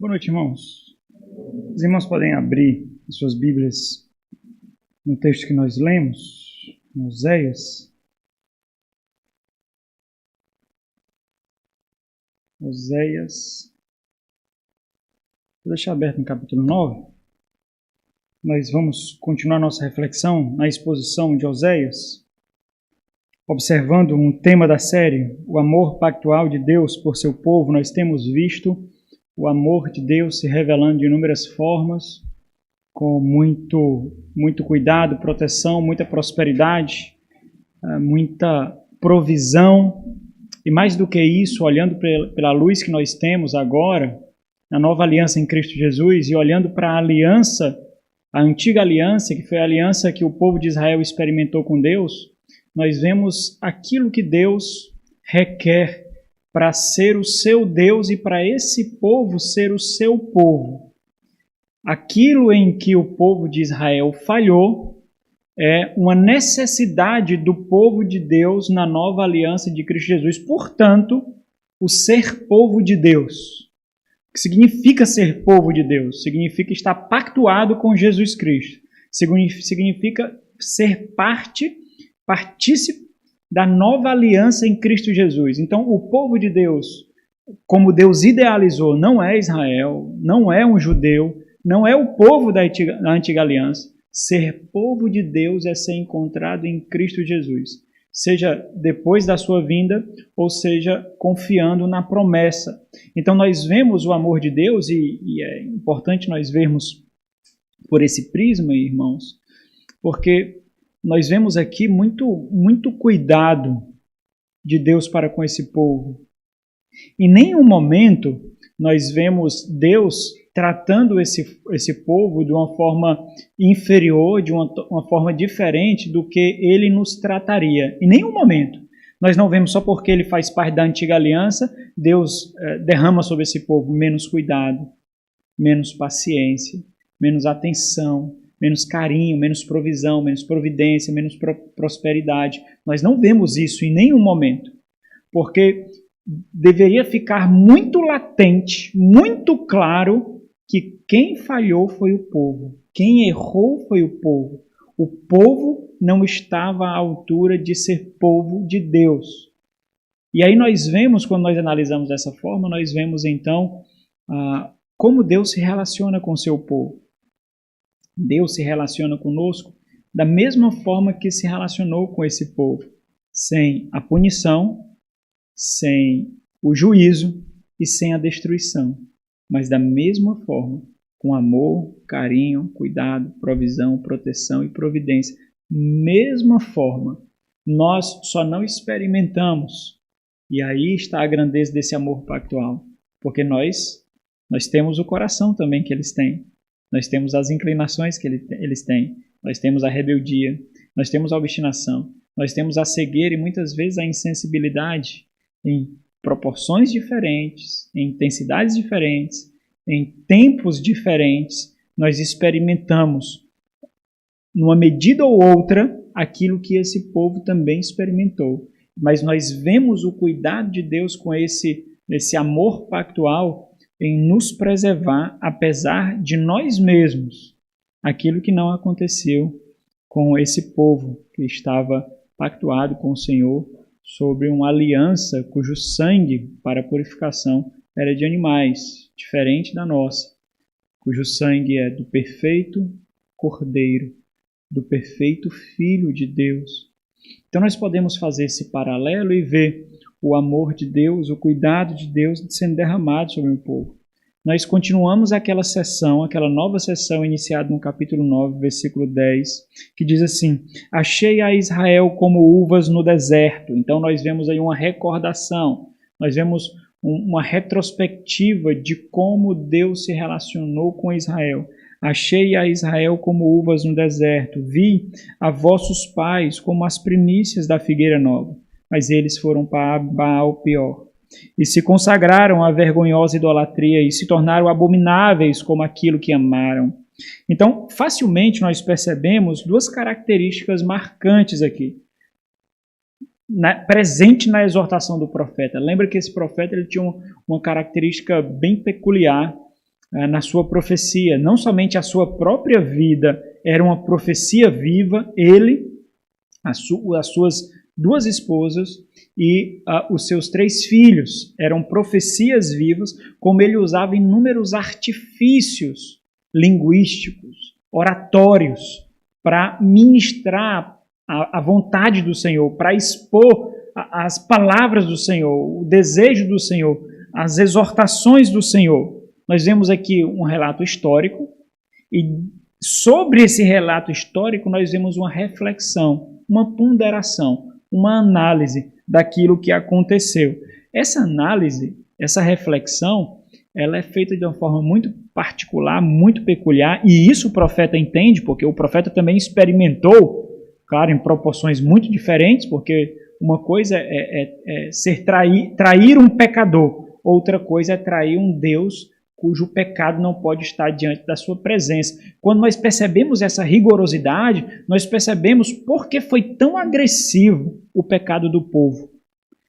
Boa noite, irmãos. Os irmãos podem abrir as suas Bíblias no texto que nós lemos, em Oséias. Oséias. Vou deixar aberto no capítulo 9. Nós vamos continuar nossa reflexão na exposição de Oséias, observando um tema da série, o amor pactual de Deus por seu povo. Nós temos visto o amor de Deus se revelando de inúmeras formas, com muito cuidado, proteção, muita prosperidade, muita provisão. E mais do que isso, olhando pela luz que nós temos agora, na nova aliança em Cristo Jesus, e olhando para a aliança, a antiga aliança, que foi a aliança que o povo de Israel experimentou com Deus, nós vemos aquilo que Deus requer para ser o seu Deus e para esse povo ser o seu povo. Aquilo em que o povo de Israel falhou é uma necessidade do povo de Deus na nova aliança de Cristo Jesus. Portanto, o ser povo de Deus. O que significa ser povo de Deus? Significa estar pactuado com Jesus Cristo. Significa ser partícipe da nova aliança em Cristo Jesus. Então, o povo de Deus, como Deus idealizou, não é Israel, não é um judeu, não é o povo da antiga aliança. Ser povo de Deus é ser encontrado em Cristo Jesus, seja depois da sua vinda, ou seja, confiando na promessa. Então, nós vemos o amor de Deus, e é importante nós vermos por esse prisma, irmãos, porque nós vemos aqui muito cuidado de Deus para com esse povo. Em nenhum momento nós vemos Deus tratando esse povo de uma forma inferior, de uma forma diferente do que ele nos trataria. Em nenhum momento. Nós não vemos só porque ele faz parte da antiga aliança, Deus derrama sobre esse povo menos cuidado, menos paciência, menos atenção, menos carinho, menos provisão, menos providência, menos prosperidade. Nós não vemos isso em nenhum momento, porque deveria ficar muito latente, muito claro que quem falhou foi o povo, quem errou foi o povo. O povo não estava à altura de ser povo de Deus. E aí nós vemos, quando nós analisamos dessa forma, nós vemos então como Deus se relaciona com o seu povo. Deus se relaciona conosco da mesma forma que se relacionou com esse povo, sem a punição, sem o juízo e sem a destruição, mas da mesma forma, com amor, carinho, cuidado, provisão, proteção e providência. Mesma forma, nós só não experimentamos, e aí está a grandeza desse amor pactual, porque nós temos o coração também que eles têm. Nós temos as inclinações que eles têm, nós temos a rebeldia, nós temos a obstinação, nós temos a cegueira e muitas vezes a insensibilidade em proporções diferentes, em intensidades diferentes, em tempos diferentes. Nós experimentamos, numa medida ou outra, aquilo que esse povo também experimentou. Mas nós vemos o cuidado de Deus com esse amor pactual em nos preservar, apesar de nós mesmos, aquilo que não aconteceu com esse povo que estava pactuado com o Senhor sobre uma aliança cujo sangue para a purificação era de animais, diferente da nossa, cujo sangue é do perfeito Cordeiro, do perfeito Filho de Deus. Então nós podemos fazer esse paralelo e ver o amor de Deus, o cuidado de Deus sendo derramado sobre o povo. Nós continuamos aquela nova sessão iniciada no capítulo 9, versículo 10, que diz assim: achei a Israel como uvas no deserto. Então nós vemos aí uma recordação, nós vemos uma retrospectiva de como Deus se relacionou com Israel. Achei a Israel como uvas no deserto, vi a vossos pais como as primícias da figueira nova, mas eles foram para Baal pior. E se consagraram à vergonhosa idolatria e se tornaram abomináveis como aquilo que amaram. Então, facilmente nós percebemos duas características marcantes aqui, presente na exortação do profeta. Lembra que esse profeta ele tinha uma característica bem peculiar. na sua profecia. Não somente a sua própria vida era uma profecia viva, ele, as suas 2 esposas e os seus 3 filhos eram profecias vivas, como ele usava inúmeros artifícios linguísticos, oratórios, para ministrar a vontade do Senhor, para expor as palavras do Senhor, o desejo do Senhor, as exortações do Senhor. Nós vemos aqui um relato histórico e sobre esse relato histórico nós vemos uma reflexão, uma ponderação, uma análise daquilo que aconteceu. Essa análise, essa reflexão, ela é feita de uma forma muito particular, muito peculiar, e isso o profeta entende, porque o profeta também experimentou, claro, em proporções muito diferentes, porque uma coisa é trair um pecador, outra coisa é trair um Deus cujo pecado não pode estar diante da sua presença. Quando nós percebemos essa rigorosidade, nós percebemos por que foi tão agressivo o pecado do povo.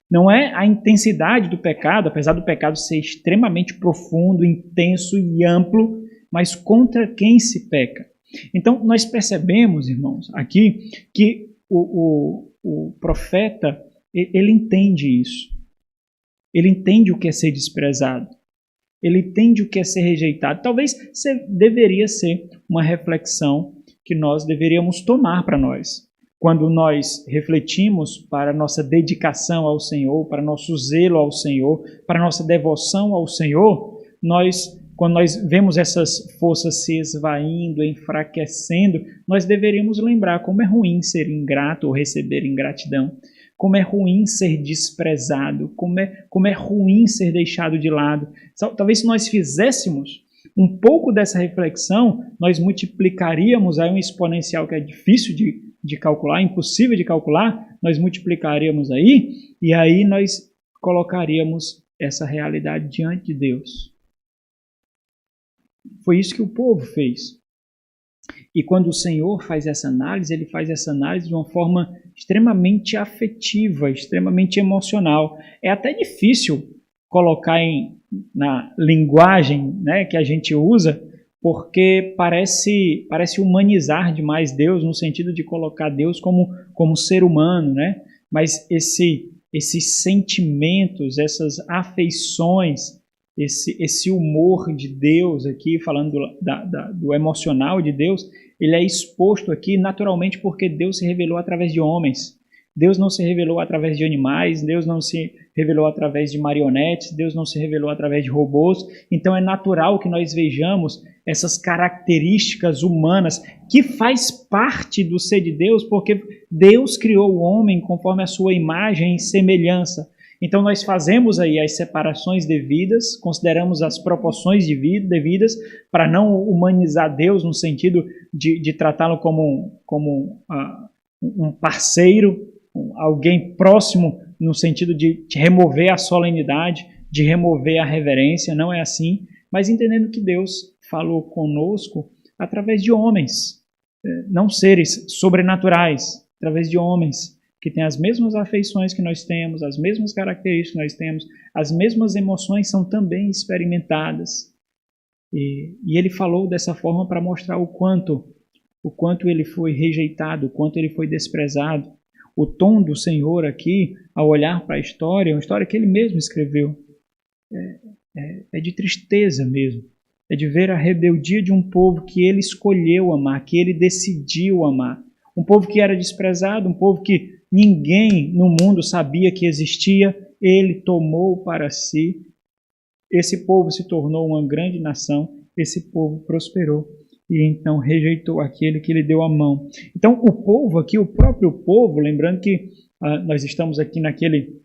Não é a intensidade do pecado, apesar do pecado ser extremamente profundo, intenso e amplo, mas contra quem se peca. Então, nós percebemos, irmãos, aqui que o profeta, ele entende isso. Ele entende o que é ser desprezado. Ele entende o que é ser rejeitado. Talvez deveria ser uma reflexão que nós deveríamos tomar para nós. Quando nós refletimos para nossa dedicação ao Senhor, para nosso zelo ao Senhor, para nossa devoção ao Senhor, quando nós vemos essas forças se esvaindo, enfraquecendo, nós deveríamos lembrar como é ruim ser ingrato ou receber ingratidão, como é ruim ser desprezado, como é ruim ser deixado de lado. Talvez se nós fizéssemos um pouco dessa reflexão, nós multiplicaríamos aí um exponencial que é difícil de calcular, impossível de calcular, nós multiplicaríamos aí, e aí nós colocaríamos essa realidade diante de Deus. Foi isso que o povo fez. E quando o Senhor faz essa análise, ele faz essa análise de uma forma extremamente afetiva, extremamente emocional. É até difícil colocar na linguagem, né, que a gente usa, porque parece humanizar demais Deus, no sentido de colocar Deus como ser humano, né? Mas esses sentimentos, essas afeições, esse humor de Deus aqui, falando do emocional de Deus, ele é exposto aqui naturalmente porque Deus se revelou através de homens. Deus não se revelou através de animais, Deus não se revelou através de marionetes, Deus não se revelou através de robôs. Então é natural que nós vejamos essas características humanas que faz parte do ser de Deus, porque Deus criou o homem conforme a sua imagem e semelhança. Então nós fazemos aí as separações devidas, consideramos as proporções devidas para não humanizar Deus no sentido de tratá-lo como um parceiro, alguém próximo no sentido de remover a solenidade, de remover a reverência, não é assim, mas entendendo que Deus falou conosco através de homens, não seres sobrenaturais, através de homens que têm as mesmas afeições que nós temos, as mesmas características que nós temos, as mesmas emoções são também experimentadas. E ele falou dessa forma para mostrar o quanto ele foi rejeitado, o quanto ele foi desprezado. O tom do Senhor aqui, ao olhar para a história, é uma história que ele mesmo escreveu, é de tristeza mesmo. É de ver a rebeldia de um povo que ele escolheu amar, que ele decidiu amar. Um povo que era desprezado, um povo que ninguém no mundo sabia que existia, ele tomou para si. Esse povo se tornou uma grande nação, esse povo prosperou e então rejeitou aquele que lhe deu a mão. Então o povo aqui, o próprio povo, lembrando que nós estamos aqui naquele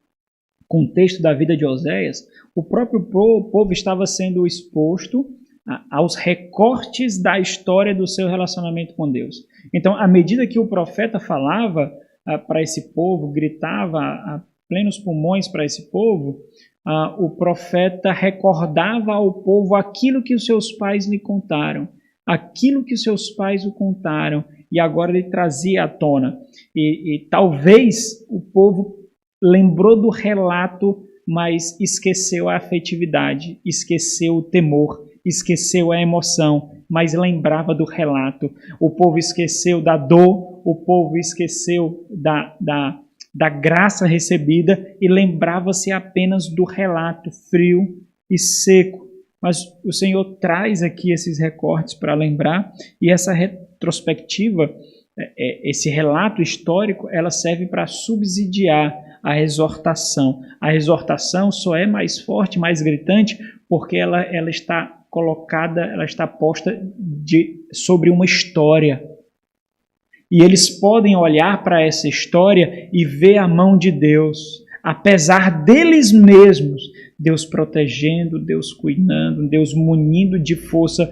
contexto da vida de Oséias, o próprio povo estava sendo exposto aos recortes da história do seu relacionamento com Deus. Então, à medida que o profeta falava para esse povo, gritava a plenos pulmões para esse povo, o profeta recordava ao povo aquilo que os seus pais lhe contaram, aquilo que os seus pais o contaram, e agora ele trazia à tona. E talvez o povo lembrou do relato, mas esqueceu a afetividade, esqueceu o temor, esqueceu a emoção, mas lembrava do relato. O povo esqueceu da dor, o povo esqueceu da graça recebida e lembrava-se apenas do relato frio e seco. Mas o Senhor traz aqui esses recortes para lembrar, e essa retrospectiva, esse relato histórico, ela serve para subsidiar a exortação. A exortação só é mais forte, mais gritante, porque ela está colocada, ela está posta sobre uma história. E eles podem olhar para essa história e ver a mão de Deus, apesar deles mesmos, Deus protegendo, Deus cuidando, Deus munindo de força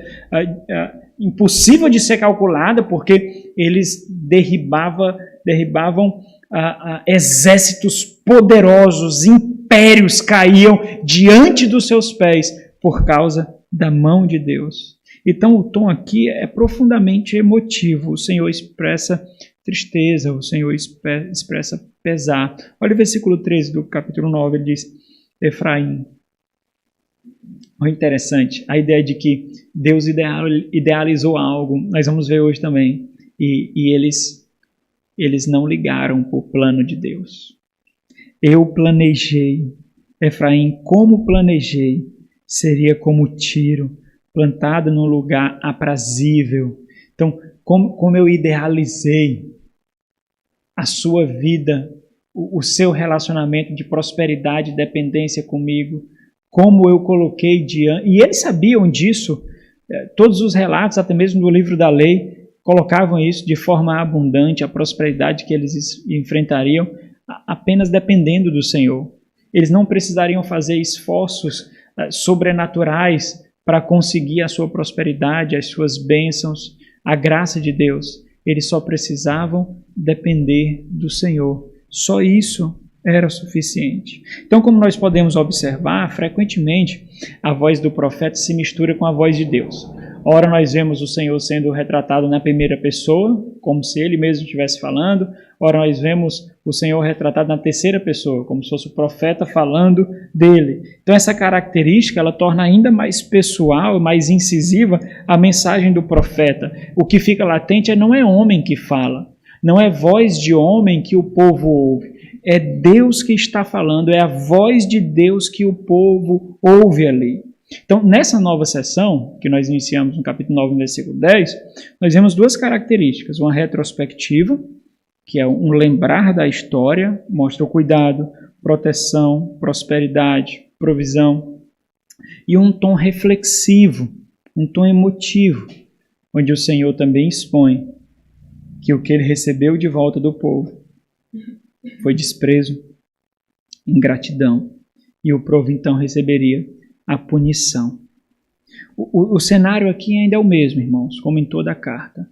impossível de ser calculada, porque eles derribavam exércitos poderosos, impérios caíam diante dos seus pés por causa da mão de Deus. Então o tom aqui é profundamente emotivo. O Senhor expressa tristeza, o Senhor expressa pesar. Olha o versículo 13 do capítulo 9, ele diz: Efraim. Olha, interessante, a ideia de que Deus idealizou algo, nós vamos ver hoje também, e eles não ligaram para o plano de Deus. Eu planejei, Efraim, como planejei, seria como tiro, plantado num lugar aprazível. Então, como eu idealizei a sua vida, o seu relacionamento de prosperidade e dependência comigo, como eu coloquei diante... E eles sabiam disso, todos os relatos, até mesmo do livro da lei, colocavam isso de forma abundante, a prosperidade que eles enfrentariam, apenas dependendo do Senhor. Eles não precisariam fazer esforços sobrenaturais para conseguir a sua prosperidade, as suas bênçãos, a graça de Deus. Eles só precisavam depender do Senhor. Só isso era suficiente. Então, como nós podemos observar, frequentemente a voz do profeta se mistura com a voz de Deus. Ora, nós vemos o Senhor sendo retratado na primeira pessoa, como se Ele mesmo estivesse falando. Ora, nós vemos o Senhor retratado na terceira pessoa, como se fosse o profeta falando dele. Então, essa característica, ela torna ainda mais pessoal, mais incisiva a mensagem do profeta. O que fica latente não é homem que fala, não é voz de homem que o povo ouve. É Deus que está falando, é a voz de Deus que o povo ouve ali. Então, nessa nova sessão, que nós iniciamos no capítulo 9, no versículo 10, nós vemos duas características. Uma retrospectiva, que é um lembrar da história, mostra o cuidado, proteção, prosperidade, provisão. E um tom reflexivo, um tom emotivo, onde o Senhor também expõe que o que ele recebeu de volta do povo foi desprezo, ingratidão, e o povo então receberia a punição. O cenário aqui ainda é o mesmo, irmãos, como em toda a carta.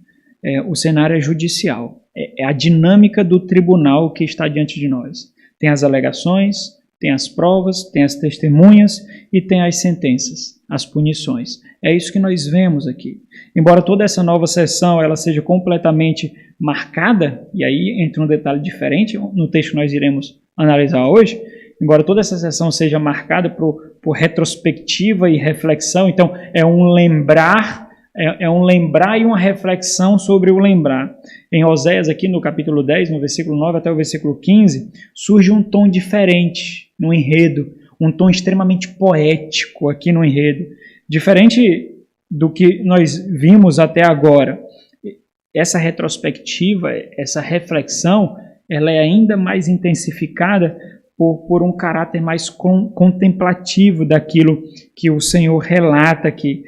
O cenário é judicial, é a dinâmica do tribunal que está diante de nós. Tem as alegações, tem as provas, tem as testemunhas e tem as sentenças, as punições. É isso que nós vemos aqui. Embora toda essa nova sessão ela seja completamente marcada, e aí entra um detalhe diferente no texto que nós iremos analisar hoje, embora toda essa sessão seja marcada por retrospectiva e reflexão, então é um lembrar e uma reflexão sobre o lembrar. Em Oséias, aqui no capítulo 10, no versículo 9 até o versículo 15, surge um tom diferente no enredo, um tom extremamente poético aqui no enredo, diferente do que nós vimos até agora. Essa retrospectiva, essa reflexão, ela é ainda mais intensificada por um caráter mais contemplativo daquilo que o Senhor relata aqui.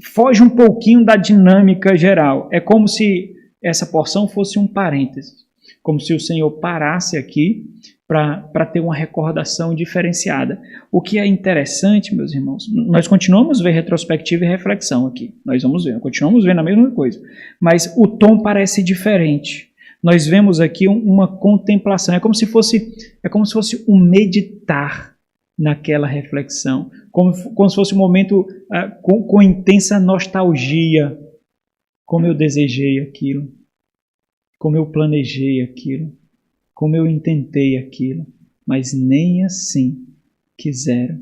Foge um pouquinho da dinâmica geral. É como se essa porção fosse um parênteses, como se o Senhor parasse aqui para ter uma recordação diferenciada. O que é interessante, meus irmãos, nós continuamos a ver retrospectiva e reflexão aqui. Nós vamos ver, continuamos vendo a mesma coisa, mas o tom parece diferente. Nós vemos aqui uma contemplação, é como se fosse um meditar naquela reflexão, como se fosse um momento com intensa nostalgia, como eu desejei aquilo, como eu planejei aquilo, como eu intentei aquilo, mas nem assim quiseram,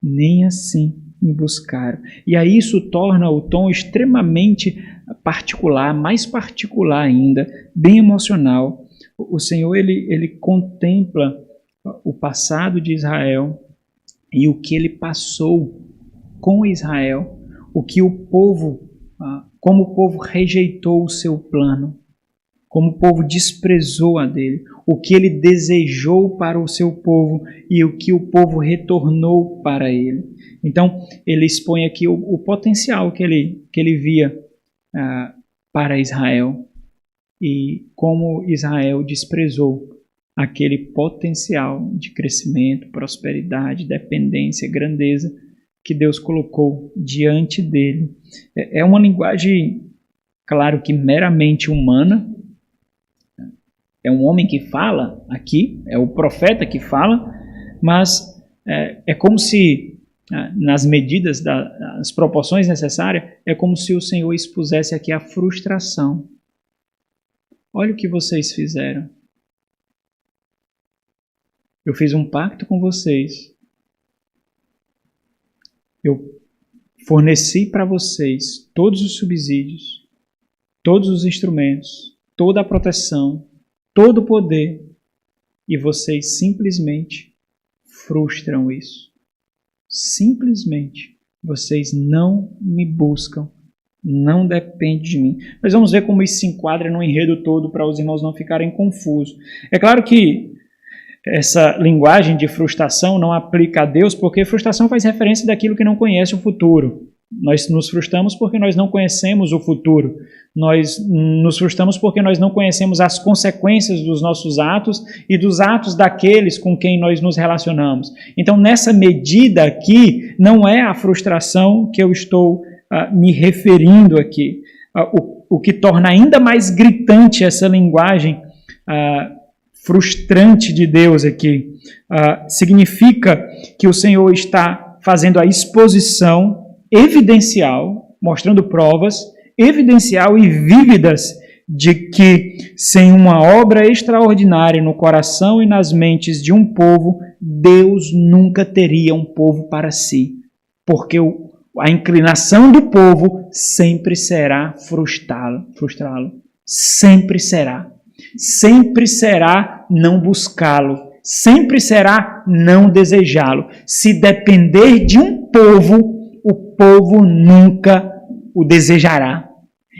nem assim me buscaram. E aí isso torna o tom extremamente particular, mais particular ainda, bem emocional. O Senhor, ele contempla o passado de Israel e o que ele passou com Israel, o que o povo, como o povo rejeitou o seu plano, como o povo desprezou a dele, o que ele desejou para o seu povo e o que o povo retornou para ele. Então, ele expõe aqui o potencial que ele via para Israel e como Israel desprezou aquele potencial de crescimento, prosperidade, dependência, grandeza que Deus colocou diante dele. É uma linguagem, claro que meramente humana. É um homem que fala aqui, é o profeta que fala, mas é como se, nas medidas, das proporções necessárias, é como se o Senhor expusesse aqui a frustração. Olha o que vocês fizeram. Eu fiz um pacto com vocês. Eu forneci para vocês todos os subsídios, todos os instrumentos, toda a proteção, todo o poder, e vocês simplesmente frustram isso. Simplesmente, vocês não me buscam, não dependem de mim. Mas vamos ver como isso se enquadra no enredo todo para os irmãos não ficarem confusos. É claro que essa linguagem de frustração não aplica a Deus, porque frustração faz referência daquilo que não conhece o futuro. Nós nos frustramos porque nós não conhecemos o futuro. Nós nos frustramos porque nós não conhecemos as consequências dos nossos atos e dos atos daqueles com quem nós nos relacionamos. Então, nessa medida aqui, não é a frustração que eu estou me referindo aqui. O que torna ainda mais gritante essa linguagem frustrante de Deus aqui significa que o Senhor está fazendo a exposição evidencial, mostrando provas evidencial e vívidas de que, sem uma obra extraordinária no coração e nas mentes de um povo, Deus nunca teria um povo para si, porque a inclinação do povo sempre será frustrá-lo, sempre será não buscá-lo, sempre será não desejá-lo. Se depender de um povo, o povo nunca o desejará.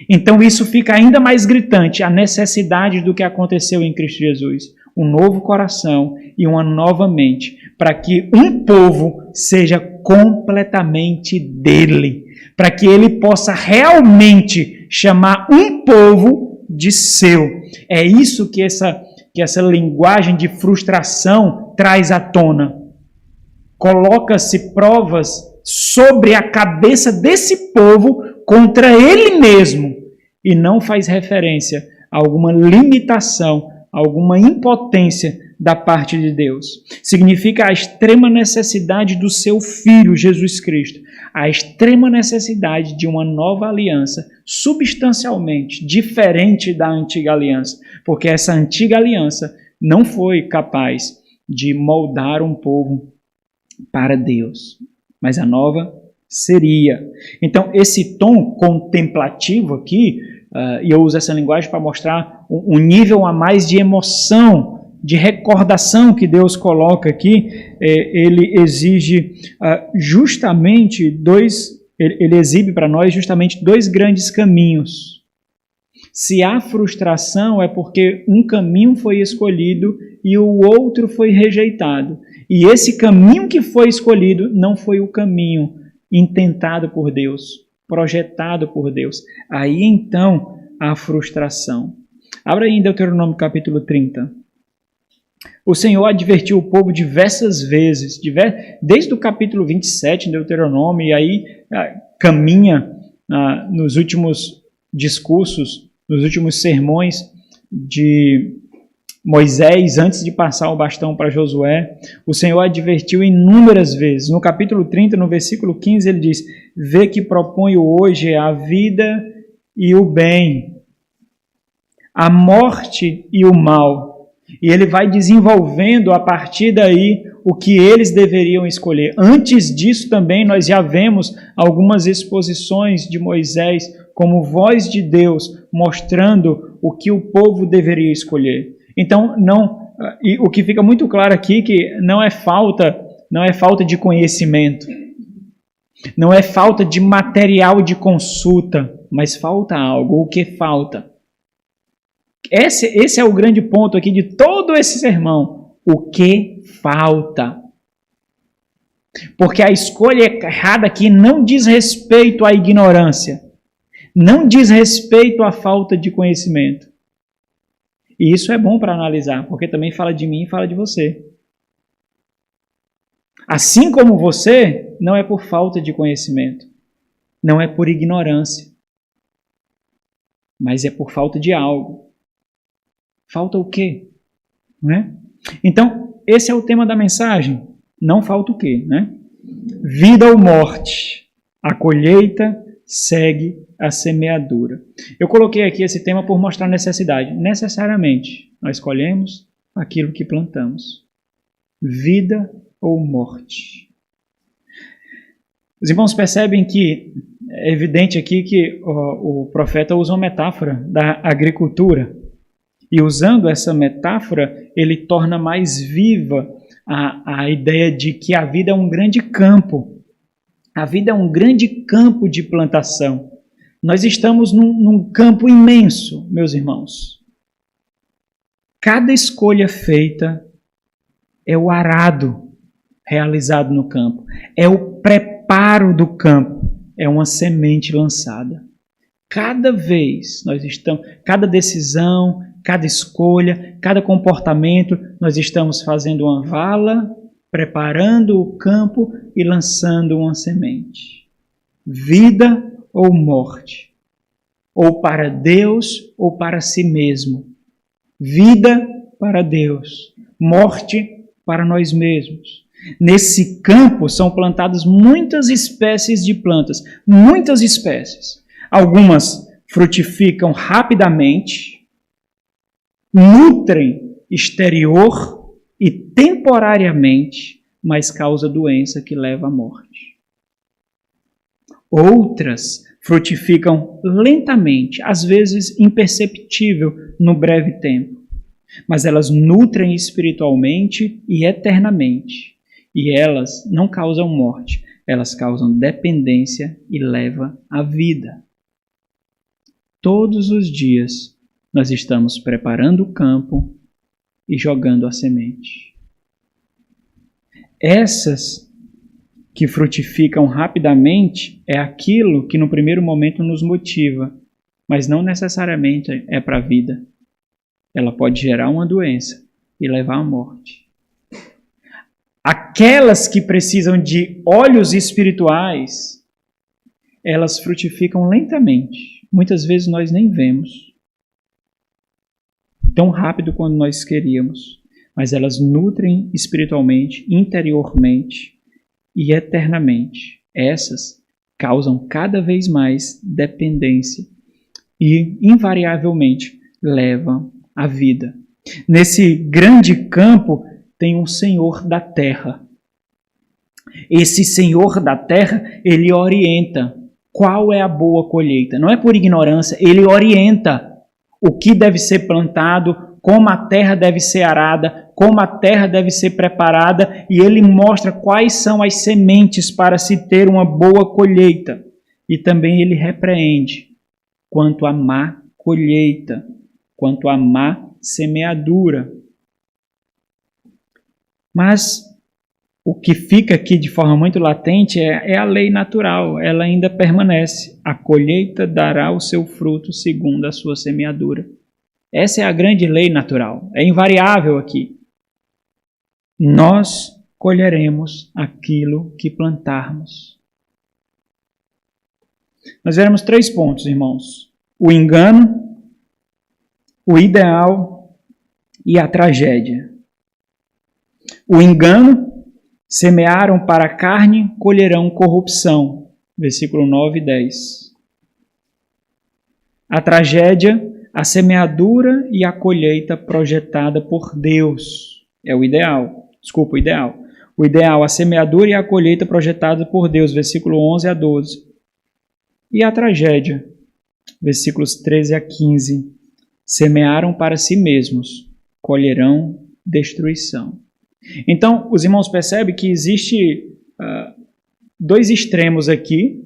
Então isso fica ainda mais gritante, a necessidade do que aconteceu em Cristo Jesus. Um novo coração e uma nova mente, para que um povo seja completamente dele, para que ele possa realmente chamar um povo de seu. É isso que essa linguagem de frustração traz à tona. Coloca-se provas sobre a cabeça desse povo contra ele mesmo e não faz referência a alguma limitação, a alguma impotência da parte de Deus. Significa a extrema necessidade do seu Filho, Jesus Cristo, a extrema necessidade de uma nova aliança, substancialmente diferente da antiga aliança, porque essa antiga aliança não foi capaz de moldar um povo para Deus, mas a nova seria. Então, esse tom contemplativo aqui, e eu uso essa linguagem para mostrar um nível a mais de emoção, de recordação que Deus coloca aqui, ele exige justamente ele exibe para nós justamente dois grandes caminhos. Se há frustração é porque um caminho foi escolhido e o outro foi rejeitado. E esse caminho que foi escolhido não foi o caminho intentado por Deus, projetado por Deus. Aí então a frustração. Abra aí em Deuteronômio capítulo 30. O Senhor advertiu o povo diversas vezes, desde o capítulo 27 em Deuteronômio, e aí caminha nos últimos discursos, nos últimos sermões de Moisés, antes de passar o bastão para Josué. O Senhor advertiu inúmeras vezes. No capítulo 30, no versículo 15, ele diz: vê que proponho hoje a vida e o bem, a morte e o mal. E ele vai desenvolvendo a partir daí o que eles deveriam escolher. Antes disso também nós já vemos algumas exposições de Moisés como voz de Deus, mostrando o que o povo deveria escolher. Então, e o que fica muito claro aqui que não é falta de conhecimento, não é falta de material de consulta, mas falta algo. O que falta? Esse é o grande ponto aqui de todo esse sermão. O que falta? Porque a escolha errada aqui não diz respeito à ignorância, não diz respeito à falta de conhecimento. E isso é bom para analisar, porque também fala de mim e fala de você. Assim como você, não é por falta de conhecimento, não é por ignorância, mas é por falta de algo. Falta o quê? Não é? Então, esse é o tema da mensagem. Não falta o quê? Né? Vida ou morte, a colheita segue a semeadura. Eu coloquei aqui esse tema por mostrar necessidade. Necessariamente, nós escolhemos aquilo que plantamos. Vida ou morte. Os irmãos percebem que é evidente aqui que o profeta usa uma metáfora da agricultura. E usando essa metáfora, ele torna mais viva a ideia de que a vida é um grande campo. A vida é um grande campo de plantação. Nós estamos num campo imenso, meus irmãos. Cada escolha feita é o arado realizado no campo. É o preparo do campo. É uma semente lançada. Cada vez cada decisão, cada escolha, cada comportamento, nós estamos fazendo uma vala, preparando o campo e lançando uma semente. Vida ou morte. Ou para Deus ou para si mesmo. Vida para Deus. Morte para nós mesmos. Nesse campo são plantadas muitas espécies de plantas. Muitas espécies. Algumas frutificam rapidamente, nutrem exterior e temporariamente, mas causa doença que leva à morte. Outras frutificam lentamente, às vezes imperceptível no breve tempo, mas elas nutrem espiritualmente e eternamente. E elas não causam morte, elas causam dependência e levam à vida. Todos os dias nós estamos preparando o campo e jogando a semente. Essas que frutificam rapidamente é aquilo que no primeiro momento nos motiva, mas não necessariamente é para a vida. Ela pode gerar uma doença e levar à morte. Aquelas que precisam de olhos espirituais, elas frutificam lentamente. Muitas vezes nós nem vemos. Tão rápido quanto nós queríamos. Mas elas nutrem espiritualmente, interiormente e eternamente. Essas causam cada vez mais dependência e, invariavelmente, levam à vida. Nesse grande campo tem um Senhor da terra. Esse Senhor da terra, ele orienta qual é a boa colheita. Não é por ignorância, ele orienta o que deve ser plantado, como a terra deve ser arada, como a terra deve ser preparada, e ele mostra quais são as sementes para se ter uma boa colheita. E também ele repreende quanto à má colheita, quanto à má semeadura. Mas o que fica aqui de forma muito latente é a lei natural, ela ainda permanece. A colheita dará o seu fruto segundo a sua semeadura. Essa é a grande lei natural, é invariável aqui. Nós colheremos aquilo que plantarmos. Nós veremos 3 pontos, irmãos. O engano, o ideal e a tragédia. O engano, semearam para a carne, colherão corrupção. Versículo 9 e 10. A tragédia, a semeadura e a colheita projetada por Deus. É o ideal. O ideal. O ideal, a semeadura e a colheita projetada por Deus, versículo 11 a 12. E a tragédia, versículos 13 a 15. Semearam para si mesmos, colherão destruição. Então, os irmãos percebem que existe dois extremos aqui,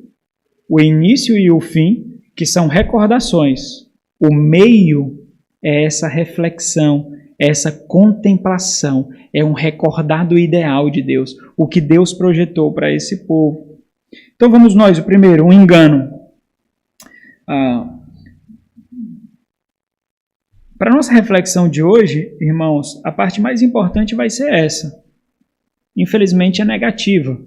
o início e o fim, que são recordações. O meio é essa reflexão, essa contemplação, é um recordar do ideal de Deus, o que Deus projetou para esse povo. Então vamos nós, o primeiro, o engano. Para a nossa reflexão de hoje, irmãos, a parte mais importante vai ser essa. Infelizmente é negativa,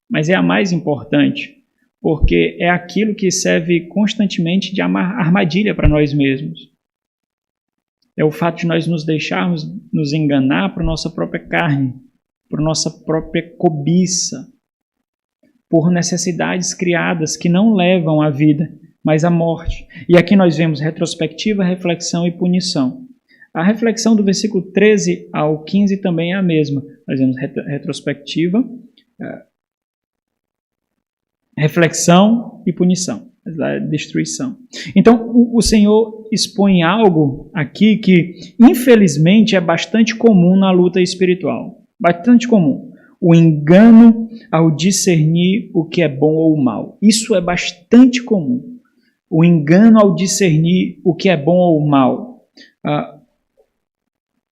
mas é a mais importante, porque é aquilo que serve constantemente de armadilha para nós mesmos. É o fato de nós nos deixarmos nos enganar por nossa própria carne, por nossa própria cobiça, por necessidades criadas que não levam à vida, mas à morte. E aqui nós vemos retrospectiva, reflexão e punição. A reflexão do versículo 13 ao 15 também é a mesma. Nós vemos retrospectiva, reflexão e punição, destruição. Então, o Senhor expõe algo aqui que, infelizmente, é bastante comum na luta espiritual. Bastante comum. O engano ao discernir o que é bom ou mal. Isso é bastante comum. O engano ao discernir o que é bom ou mal.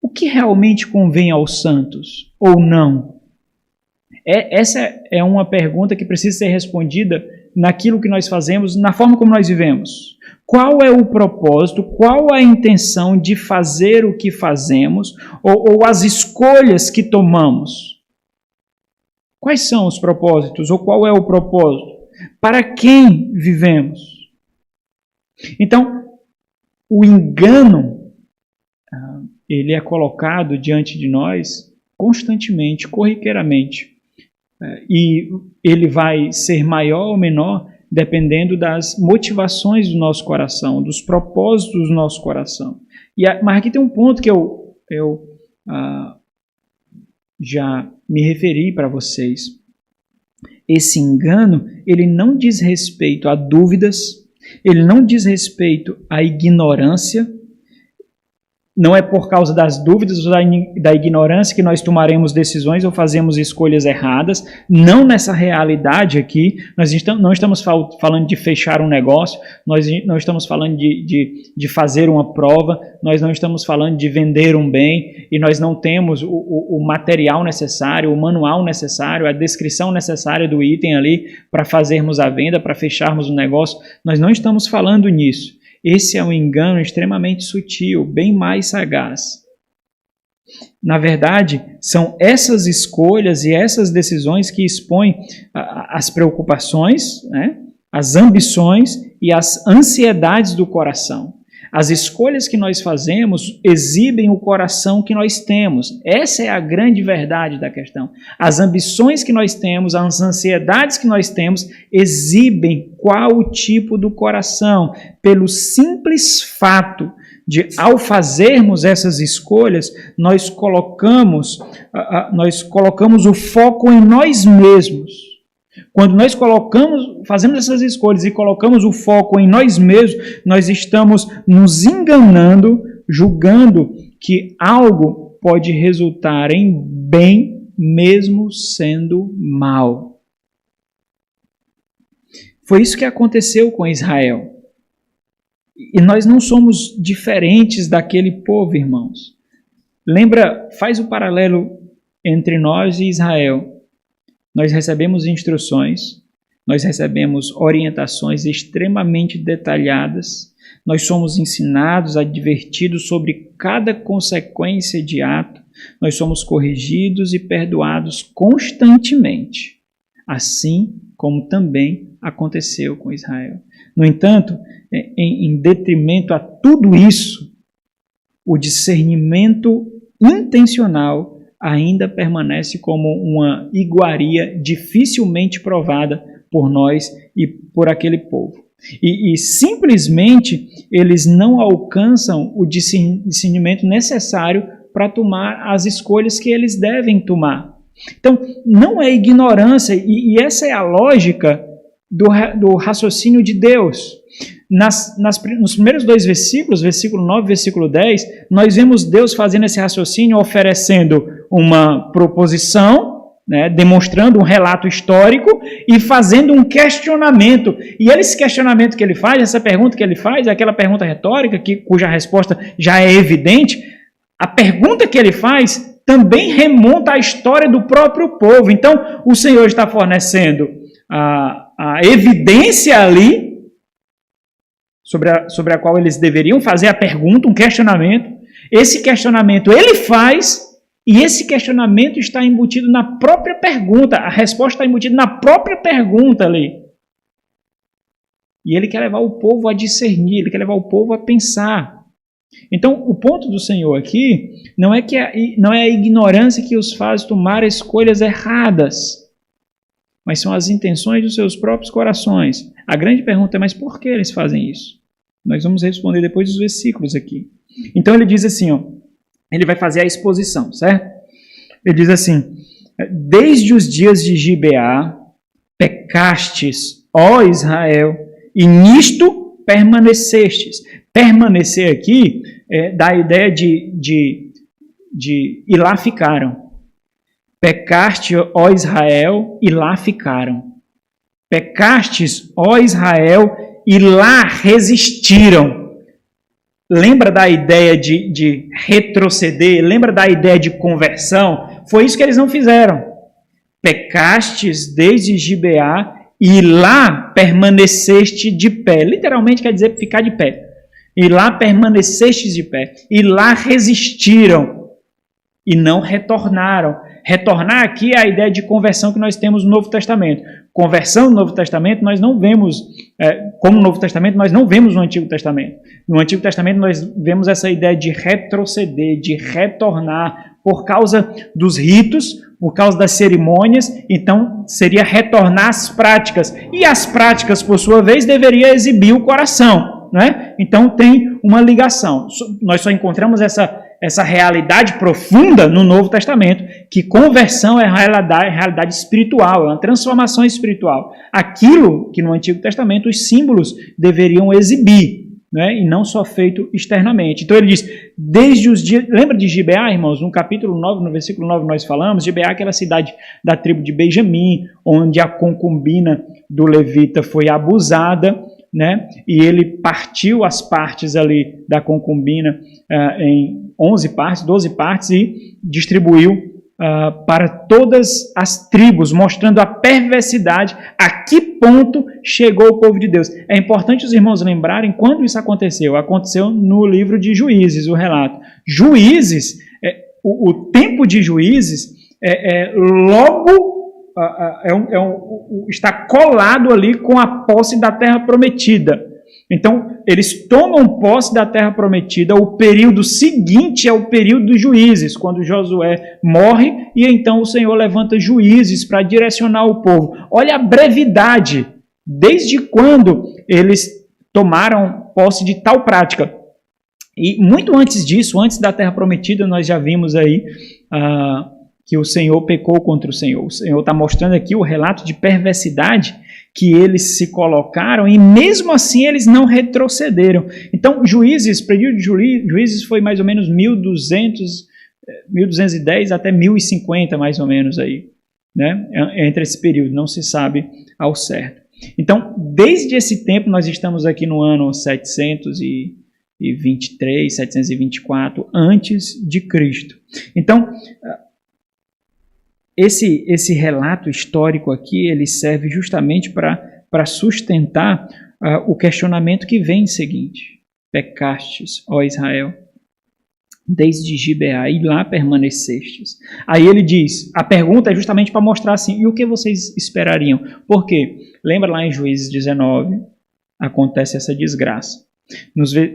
O que realmente convém aos santos ou não? Essa é uma pergunta que precisa ser respondida naquilo que nós fazemos, na forma como nós vivemos. Qual é o propósito, qual a intenção de fazer o que fazemos ou as escolhas que tomamos? Quais são os propósitos ou qual é o propósito? Para quem vivemos? Então, o engano, ele é colocado diante de nós constantemente, corriqueiramente. E ele vai ser maior ou menor dependendo das motivações do nosso coração, dos propósitos do nosso coração. Mas aqui tem um ponto que eu já me referi para vocês. Esse engano, ele não diz respeito a dúvidas, ele não diz respeito à ignorância. Não é por causa das dúvidas ou da ignorância que nós tomaremos decisões ou fazemos escolhas erradas. Não nessa realidade aqui. Nós não estamos falando de fechar um negócio, nós não estamos falando de fazer uma prova, nós não estamos falando de vender um bem e nós não temos o material necessário, o manual necessário, a descrição necessária do item ali para fazermos a venda, para fecharmos o negócio. Nós não estamos falando nisso. Esse é um engano extremamente sutil, bem mais sagaz. Na verdade, são essas escolhas e essas decisões que expõem as preocupações, né, as ambições e as ansiedades do coração. As escolhas que nós fazemos exibem o coração que nós temos. Essa é a grande verdade da questão. As ambições que nós temos, as ansiedades que nós temos, exibem qual o tipo do coração. Pelo simples fato de, ao fazermos essas escolhas, nós colocamos o foco em nós mesmos. Quando nós fazemos essas escolhas e colocamos o foco em nós mesmos, nós estamos nos enganando, julgando que algo pode resultar em bem, mesmo sendo mal. Foi isso que aconteceu com Israel. E nós não somos diferentes daquele povo, irmãos. Lembra, faz o paralelo entre nós e Israel. Nós recebemos instruções, nós recebemos orientações extremamente detalhadas, nós somos ensinados, advertidos sobre cada consequência de ato, nós somos corrigidos e perdoados constantemente, assim como também aconteceu com Israel. No entanto, em detrimento a tudo isso, o discernimento intencional ainda permanece como uma iguaria dificilmente provada por nós e por aquele povo. E simplesmente eles não alcançam o discernimento necessário para tomar as escolhas que eles devem tomar. Então, não é ignorância, e essa é a lógica do raciocínio de Deus. Nos primeiros 2 versículos, versículo 9 e versículo 10, nós vemos Deus fazendo esse raciocínio, oferecendo uma proposição, né, demonstrando um relato histórico e fazendo um questionamento. E esse questionamento que ele faz, essa pergunta que ele faz, é aquela pergunta retórica cuja resposta já é evidente. A pergunta que ele faz também remonta à história do próprio povo. Então, o Senhor está fornecendo a evidência ali sobre a qual eles deveriam fazer a pergunta, um questionamento. Esse questionamento ele faz, e esse questionamento está embutido na própria pergunta. A resposta está embutida na própria pergunta ali. E ele quer levar o povo a discernir, ele quer levar o povo a pensar. Então, o ponto do Senhor aqui não é a ignorância que os faz tomar escolhas erradas, mas são as intenções dos seus próprios corações. A grande pergunta é, mas por que eles fazem isso? Nós vamos responder depois dos versículos aqui. Então ele diz assim, ó, ele vai fazer a exposição, certo? Ele diz assim, desde os dias de Gibeá, pecastes, ó Israel, e nisto permanecestes. Permanecer aqui dá a ideia de e lá ficaram. Pecaste, ó Israel, e lá ficaram. Pecastes, ó Israel, e lá resistiram. Lembra da ideia de retroceder? Lembra da ideia de conversão? Foi isso que eles não fizeram. Pecastes desde Gibeá, e lá permaneceste de pé. Literalmente quer dizer ficar de pé. E lá permanecestes de pé. E lá resistiram. E não retornaram. Retornar aqui é a ideia de conversão que nós temos no Novo Testamento. Conversão no Novo Testamento nós não vemos, como no Novo Testamento, nós não vemos no Antigo Testamento. No Antigo Testamento nós vemos essa ideia de retroceder, de retornar, por causa dos ritos, por causa das cerimônias, então seria retornar às práticas. E as práticas, por sua vez, deveriam exibir o coração, né? Então tem uma ligação. Nós só encontramos essa realidade profunda no Novo Testamento, que conversão é realidade espiritual, é uma transformação espiritual. Aquilo que no Antigo Testamento os símbolos deveriam exibir, né? E não só feito externamente. Então ele diz, desde os dias... Lembra de Gibeá, irmãos? No capítulo 9, no versículo 9 nós falamos, Gibeá é aquela cidade da tribo de Benjamim, onde a concubina do levita foi abusada, né? E ele partiu as partes ali da concubina em 11 partes, 12 partes e distribuiu para todas as tribos, mostrando a perversidade, a que ponto chegou o povo de Deus. É importante os irmãos lembrarem quando isso aconteceu. Aconteceu no livro de Juízes, o relato. Juízes, o tempo de Juízes está colado ali com a posse da terra prometida. Então, eles tomam posse da terra prometida, o período seguinte é o período dos juízes, quando Josué morre, e então o Senhor levanta juízes para direcionar o povo. Olha a brevidade, desde quando eles tomaram posse de tal prática. E muito antes disso, antes da terra prometida, nós já vimos aí que o Senhor pecou contra o Senhor. O Senhor está mostrando aqui o relato de perversidade que eles se colocaram e mesmo assim eles não retrocederam. Então, Juízes, o período de Juízes foi mais ou menos 1210 até 1050, mais ou menos aí, né? Entre esse período, não se sabe ao certo. Então, desde esse tempo, nós estamos aqui no ano 723, 724, antes de Cristo. Então, esse relato histórico aqui, ele serve justamente para sustentar o questionamento que vem seguinte. Pecastes, ó Israel, desde Gibeá, e lá permanecestes. Aí ele diz, a pergunta é justamente para mostrar assim, e o que vocês esperariam? Por quê? Lembra lá em Juízes 19, acontece essa desgraça.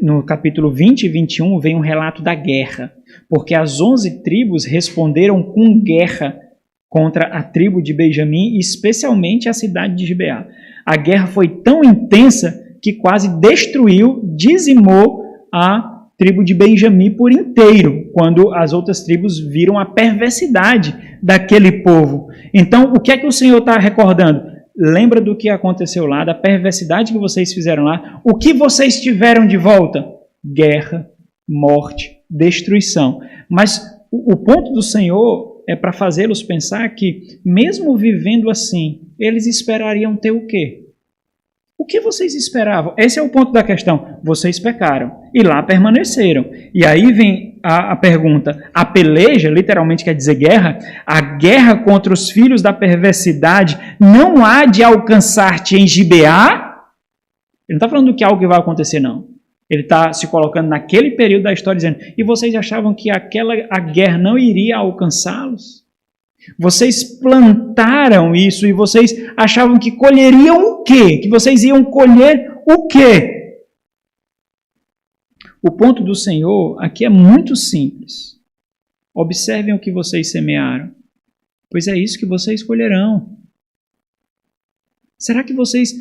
No capítulo 20 e 21 vem um relato da guerra, porque as 11 tribos responderam com guerra contra a tribo de Benjamim, especialmente a cidade de Gibeá. A guerra foi tão intensa que quase destruiu, dizimou a tribo de Benjamim por inteiro, quando as outras tribos viram a perversidade daquele povo. Então, o que é que o Senhor está recordando? Lembra do que aconteceu lá, da perversidade que vocês fizeram lá? O que vocês tiveram de volta? Guerra, morte, destruição. Mas o ponto do Senhor é para fazê-los pensar que, mesmo vivendo assim, eles esperariam ter o quê? O que vocês esperavam? Esse é o ponto da questão. Vocês pecaram e lá permaneceram. E aí vem a pergunta. A peleja, literalmente quer dizer guerra, a guerra contra os filhos da perversidade não há de alcançar-te em Gibeá? Ele não está falando que algo que vai acontecer, não. Ele está se colocando naquele período da história dizendo, e vocês achavam que a guerra não iria alcançá-los? Vocês plantaram isso e vocês achavam que colheriam o quê? Que vocês iam colher o quê? O ponto do Senhor aqui é muito simples. Observem o que vocês semearam, pois é isso que vocês colherão. Será que vocês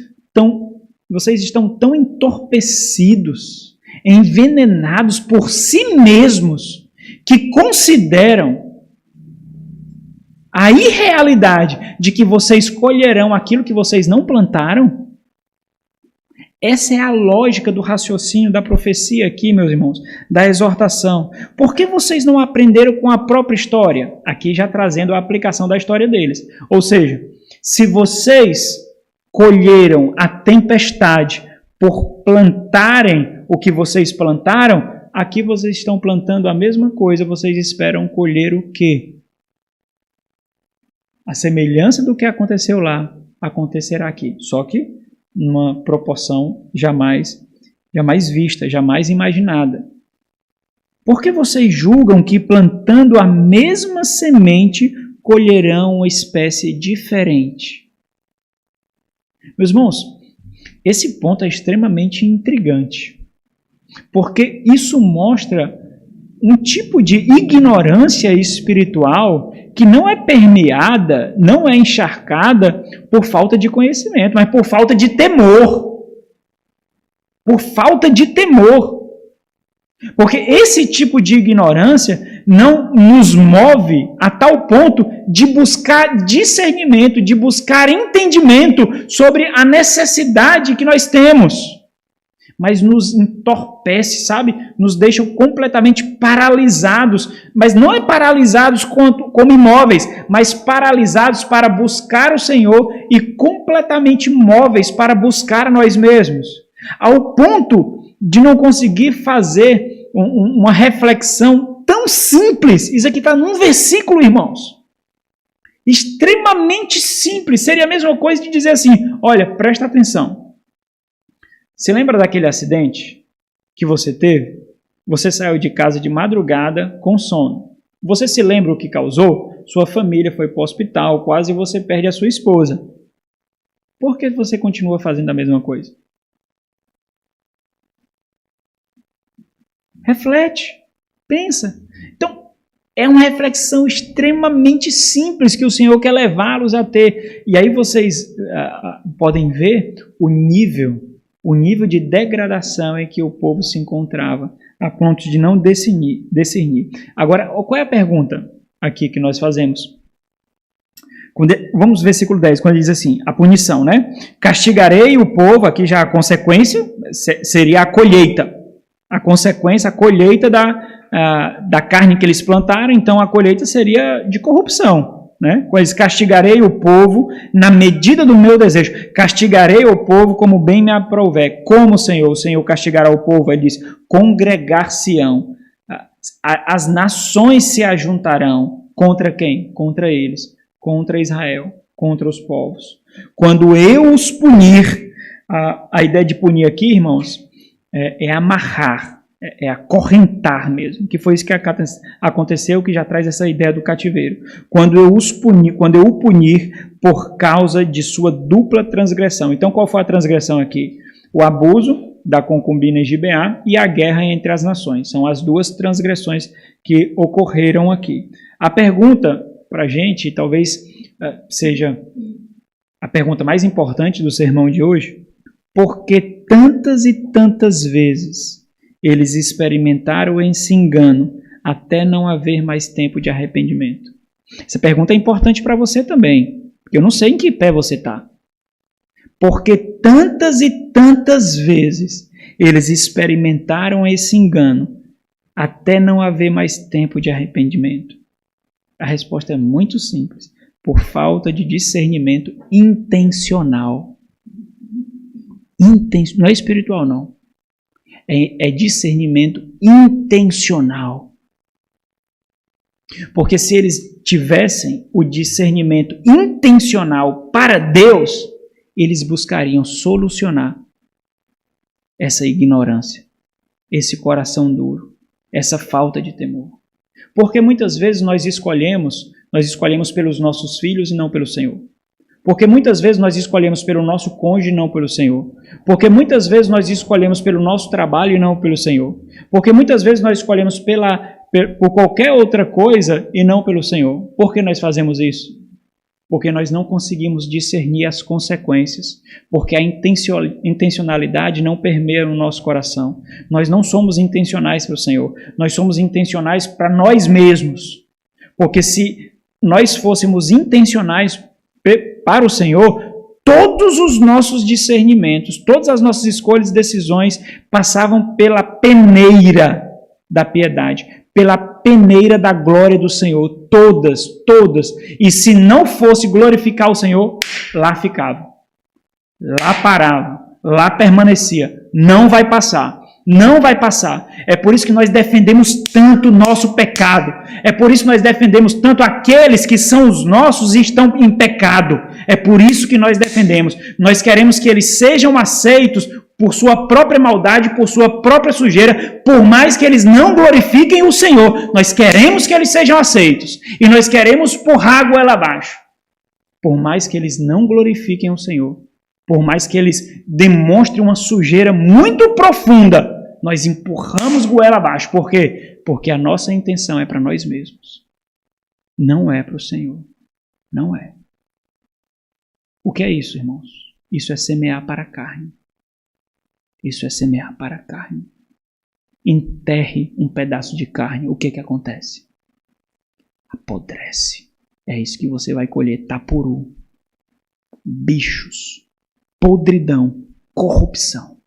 estão tão entorpecidos, envenenados por si mesmos, que consideram a irrealidade de que vocês colherão aquilo que vocês não plantaram? Essa é a lógica do raciocínio da profecia aqui, meus irmãos, da exortação. Por que vocês não aprenderam com a própria história? Aqui já trazendo a aplicação da história deles. Ou seja, se vocês colheram a tempestade por plantarem o que vocês plantaram, aqui vocês estão plantando a mesma coisa, vocês esperam colher o quê? A semelhança do que aconteceu lá acontecerá aqui, só que numa proporção jamais vista, jamais imaginada. Por que vocês julgam que plantando a mesma semente colherão uma espécie diferente? Meus irmãos, esse ponto é extremamente intrigante, porque isso mostra um tipo de ignorância espiritual que não é permeada, não é encharcada por falta de conhecimento, mas por falta de temor. Por falta de temor. Porque esse tipo de ignorância não nos move a tal ponto de buscar discernimento, de buscar entendimento sobre a necessidade que nós temos. Mas nos entorpece, sabe? Nos deixam completamente paralisados. Mas não é paralisados como imóveis, mas paralisados para buscar o Senhor e completamente móveis para buscar a nós mesmos. Ao ponto de não conseguir fazer uma reflexão tão simples. Isso aqui está num versículo, irmãos. Extremamente simples. Seria a mesma coisa de dizer assim, olha, presta atenção. Você lembra daquele acidente que você teve? Você saiu de casa de madrugada com sono. Você se lembra o que causou? Sua família foi para o hospital, quase você perde a sua esposa. Por que você continua fazendo a mesma coisa? Reflete, pensa. Então, é uma reflexão extremamente simples que o Senhor quer levá-los a ter. E aí vocês podem ver o nível de degradação em que o povo se encontrava, a ponto de não discernir. Agora, qual é a pergunta aqui que nós fazemos? Vamos versículo 10, quando ele diz assim, a punição, né? Castigarei o povo, aqui já a consequência seria a colheita. A consequência, a colheita da carne que eles plantaram, então a colheita seria de corrupção. Né? Quando eles castigarei o povo na medida do meu desejo. Castigarei o povo como bem me aprouver. Como o Senhor castigará o povo? Ele diz, congregar-se-ão. As nações se ajuntarão. Contra quem? Contra eles. Contra Israel. Contra os povos. Quando eu os punir, a ideia de punir aqui, irmãos, é amarrar. É acorrentar mesmo, que foi isso que aconteceu, que já traz essa ideia do cativeiro. Quando eu o punir por causa de sua dupla transgressão. Então, qual foi a transgressão aqui? O abuso da concubina em Gibeá e a guerra entre as nações. São as duas transgressões que ocorreram aqui. A pergunta para a gente, talvez seja a pergunta mais importante do sermão de hoje, por que tantas e tantas vezes eles experimentaram esse engano até não haver mais tempo de arrependimento. Essa pergunta é importante para você também, porque eu não sei em que pé você está. Porque tantas e tantas vezes eles experimentaram esse engano até não haver mais tempo de arrependimento. A resposta é muito simples. Por falta de discernimento intencional. Não é espiritual, não. É discernimento intencional. Porque se eles tivessem o discernimento intencional para Deus, eles buscariam solucionar essa ignorância, esse coração duro, essa falta de temor. Porque muitas vezes nós escolhemos pelos nossos filhos e não pelo Senhor. Porque muitas vezes nós escolhemos pelo nosso cônjuge e não pelo Senhor. Porque muitas vezes nós escolhemos pelo nosso trabalho e não pelo Senhor. Porque muitas vezes nós escolhemos por qualquer outra coisa e não pelo Senhor. Por que nós fazemos isso? Porque nós não conseguimos discernir as consequências. Porque a intencionalidade não permeia no nosso coração. Nós não somos intencionais para o Senhor. Nós somos intencionais para nós mesmos. Porque se nós fôssemos intencionais para o Senhor, todos os nossos discernimentos, todas as nossas escolhas e decisões passavam pela peneira da piedade, pela peneira da glória do Senhor, todas. E se não fosse glorificar o Senhor, lá ficava, lá parava, lá permanecia. Não vai passar. É por isso que nós defendemos tanto o nosso pecado. É por isso que nós defendemos tanto aqueles que são os nossos e estão em pecado. É por isso que nós defendemos. Nós queremos que eles sejam aceitos por sua própria maldade, por sua própria sujeira, por mais que eles não glorifiquem o Senhor. Nós queremos que eles sejam aceitos. E nós queremos empurrar a goela abaixo. Por mais que eles não glorifiquem o Senhor. Por mais que eles demonstrem uma sujeira muito profunda, nós empurramos goela abaixo. Por quê? Porque a nossa intenção é para nós mesmos. Não é para o Senhor. Não é. O que é isso, irmãos? Isso é semear para a carne. Isso é semear para a carne. Enterre um pedaço de carne. O que acontece? Apodrece. É isso que você vai colher. Tapuru. Bichos. Podridão, corrupção.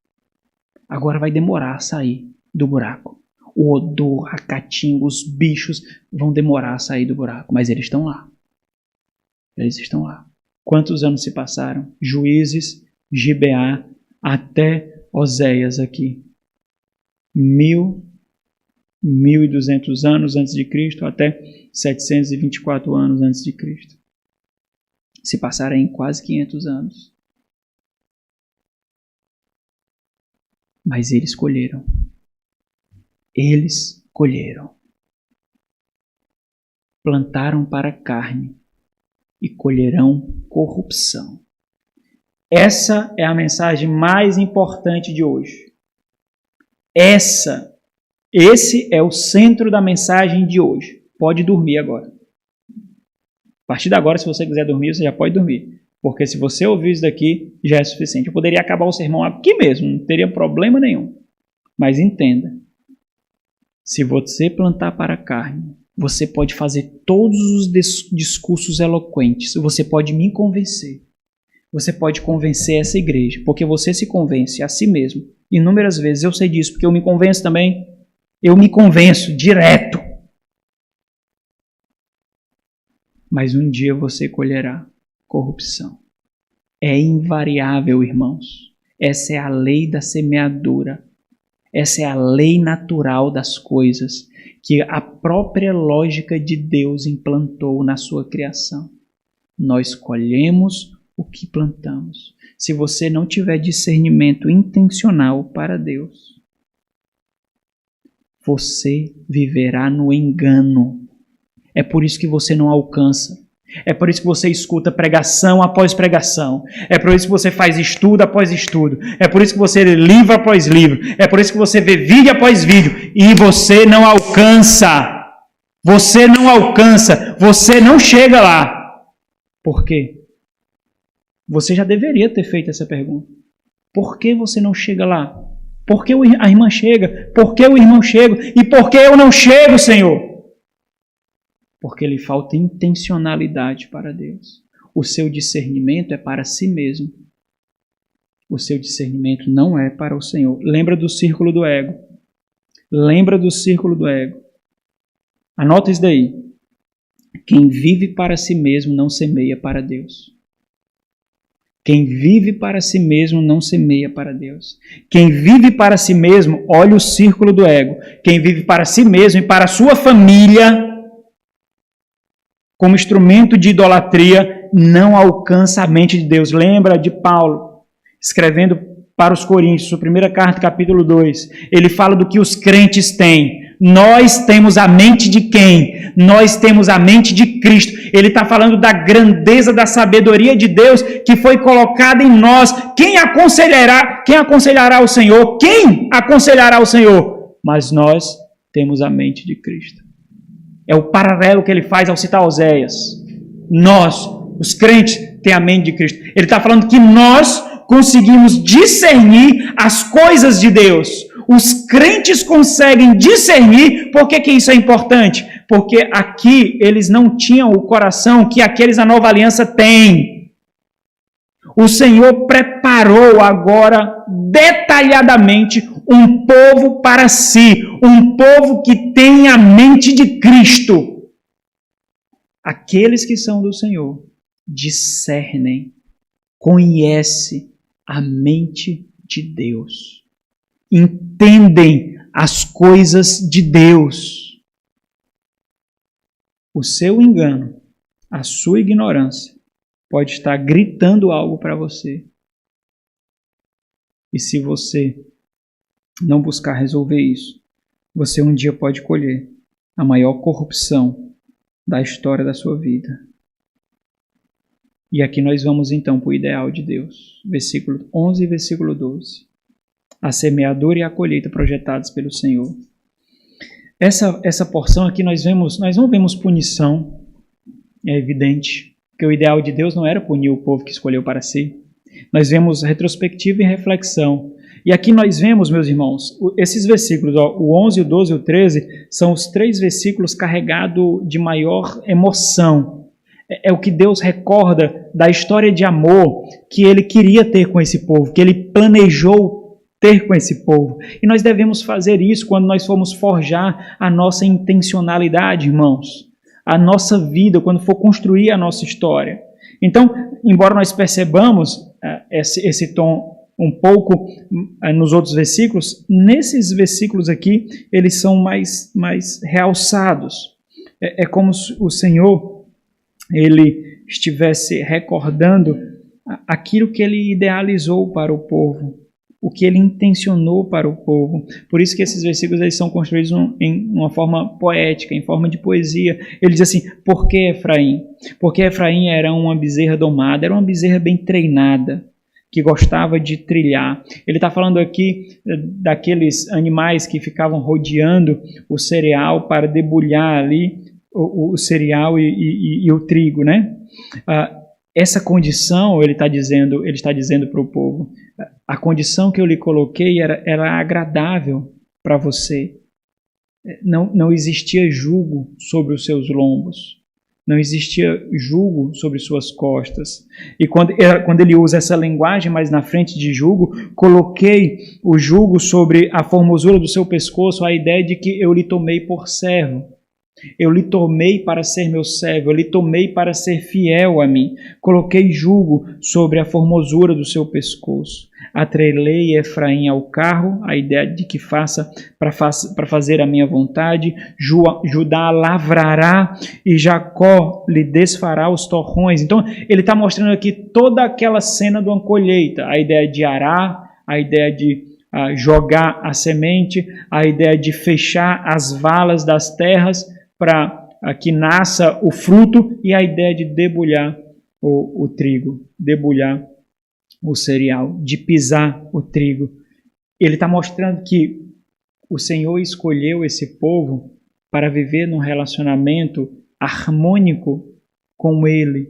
Agora vai demorar a sair do buraco. O odor, a caatinga, os bichos vão demorar a sair do buraco, mas eles estão lá. Eles estão lá. Quantos anos se passaram? Juízes, Gibeá, até Oséias aqui. 1.200 anos antes de Cristo, até 724 anos antes de Cristo. Se passaram em quase 500 anos. Mas eles colheram. Eles colheram. Plantaram para a carne e colherão corrupção. Essa é a mensagem mais importante de hoje. Esse é o centro da mensagem de hoje. Pode dormir agora. A partir de agora, se você quiser dormir, você já pode dormir. Porque se você ouvir isso daqui, já é suficiente. Eu poderia acabar o sermão aqui mesmo, não teria problema nenhum. Mas entenda, se você plantar para a carne, você pode fazer todos os discursos eloquentes, você pode me convencer, você pode convencer essa igreja, porque você se convence a si mesmo. Inúmeras vezes eu sei disso, porque eu me convenço também, eu me convenço direto. Mas um dia você colherá corrupção. É invariável, irmãos. Essa é a lei da semeadura. Essa é a lei natural das coisas que a própria lógica de Deus implantou na sua criação. Nós colhemos o que plantamos. Se você não tiver discernimento intencional para Deus, você viverá no engano. É por isso que você não alcança. É por isso que você escuta pregação após pregação. É por isso que você faz estudo após estudo. É por isso que você lê livro após livro. É por isso que você vê vídeo após vídeo. E você não alcança. Você não alcança. Você não chega lá. Por quê? Você já deveria ter feito essa pergunta. Por que você não chega lá? Por que a irmã chega? Por que o irmão chega? E por que eu não chego, Senhor? Porque lhe falta intencionalidade para Deus. O seu discernimento é para si mesmo. O seu discernimento não é para o Senhor. Lembra do círculo do ego. Lembra do círculo do ego. Anota isso daí. Quem vive para si mesmo não semeia para Deus. Quem vive para si mesmo não semeia para Deus. Quem vive para si mesmo, olha o círculo do ego. Quem vive para si mesmo e para a sua família, como instrumento de idolatria, não alcança a mente de Deus. Lembra de Paulo, escrevendo para os Coríntios, sua primeira carta, capítulo 2. Ele fala do que os crentes têm. Nós temos a mente de quem? Nós temos a mente de Cristo. Ele está falando da grandeza da sabedoria de Deus que foi colocada em nós. Quem aconselhará o Senhor? Quem aconselhará o Senhor? Mas nós temos a mente de Cristo. É o paralelo que ele faz ao citar Oséias. Nós, os crentes, temos a mente de Cristo. Ele está falando que nós conseguimos discernir as coisas de Deus. Os crentes conseguem discernir. Por que isso é importante? Porque aqui eles não tinham o coração que aqueles da nova aliança têm. O Senhor preparou agora detalhadamente um povo para si, um povo que tem a mente de Cristo. Aqueles que são do Senhor discernem, conhecem a mente de Deus, entendem as coisas de Deus. O seu engano, a sua ignorância, pode estar gritando algo para você. E se você não buscar resolver isso, você um dia pode colher a maior corrupção da história da sua vida. E aqui nós vamos então para o ideal de Deus. Versículo 11 e versículo 12. A semeadura e a colheita projetados pelo Senhor. Essa porção aqui nós não vemos punição, é evidente, que o ideal de Deus não era punir o povo que escolheu para si. Nós vemos retrospectiva e reflexão. E aqui nós vemos, meus irmãos, esses versículos, o 11, o 12 e o 13, são os 3 versículos carregados de maior emoção. É o que Deus recorda da história de amor que Ele queria ter com esse povo, que Ele planejou ter com esse povo. E nós devemos fazer isso quando nós formos forjar a nossa intencionalidade, irmãos. A nossa vida, quando for construir a nossa história. Então, embora nós percebamos esse tom um pouco nos outros versículos, nesses versículos aqui, eles são mais realçados. É como se o Senhor ele estivesse recordando aquilo que Ele idealizou para o povo, o que Ele intencionou para o povo. Por isso que esses versículos eles são construídos em uma forma poética, em forma de poesia. Ele diz assim, por que Efraim? Porque Efraim era uma bezerra domada, era uma bezerra bem treinada, que gostava de trilhar. Ele está falando aqui daqueles animais que ficavam rodeando o cereal para debulhar ali o cereal e o trigo, né? Essa condição, ele está dizendo para o povo, a condição que eu lhe coloquei era agradável para você. Não existia jugo sobre os seus lombos. Não existia jugo sobre suas costas. E quando ele usa essa linguagem mais na frente de jugo, coloquei o jugo sobre a formosura do seu pescoço, a ideia de que eu lhe tomei por servo. Eu lhe tomei para ser meu servo, eu lhe tomei para ser fiel a mim. Coloquei jugo sobre a formosura do seu pescoço. Atrelei Efraim ao carro, a ideia de que faça para fazer a minha vontade. Judá lavrará e Jacó lhe desfará os torrões. Então, ele está mostrando aqui toda aquela cena de uma colheita. A ideia de arar, a ideia de jogar a semente, a ideia de fechar as valas das terras para que nasça o fruto e a ideia de debulhar o trigo, debulhar o cereal, de pisar o trigo. Ele está mostrando que o Senhor escolheu esse povo para viver num relacionamento harmônico com Ele.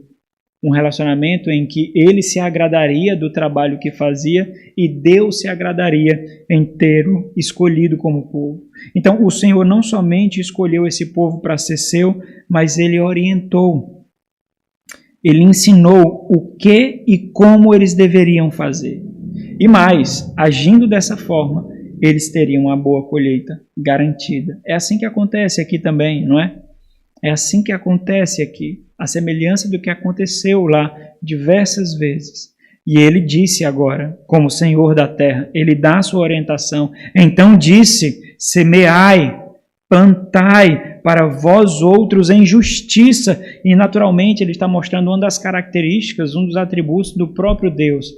um relacionamento em que ele se agradaria do trabalho que fazia e Deus se agradaria em tê-lo escolhido como povo. Então, o Senhor não somente escolheu esse povo para ser seu, mas ele orientou, ele ensinou o que e como eles deveriam fazer. E mais, agindo dessa forma, eles teriam uma boa colheita garantida. É assim que acontece aqui também, não é? É assim que acontece aqui, a semelhança do que aconteceu lá diversas vezes. E ele disse agora, como Senhor da terra, ele dá a sua orientação. Então disse, semeai, plantai para vós outros em justiça. E naturalmente ele está mostrando uma das características, um dos atributos do próprio Deus.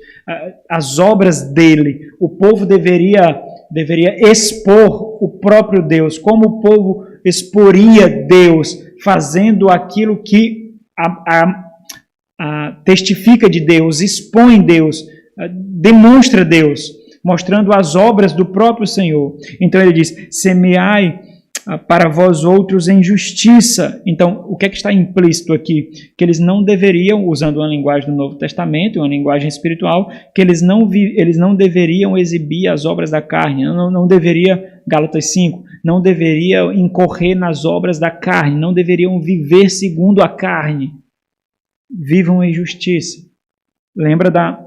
As obras dele. O povo deveria expor o próprio Deus. Como o povo exporia Deus, fazendo aquilo que testifica de Deus, expõe Deus, demonstra Deus, mostrando as obras do próprio Senhor. Então ele diz, semeai para vós outros em justiça. Então, o que é que está implícito aqui? Que eles não deveriam, usando uma linguagem do Novo Testamento, uma linguagem espiritual, que eles não deveriam exibir as obras da carne, não deveria, Gálatas 5, não deveriam incorrer nas obras da carne, não deveriam viver segundo a carne. Vivam em justiça. Lembra da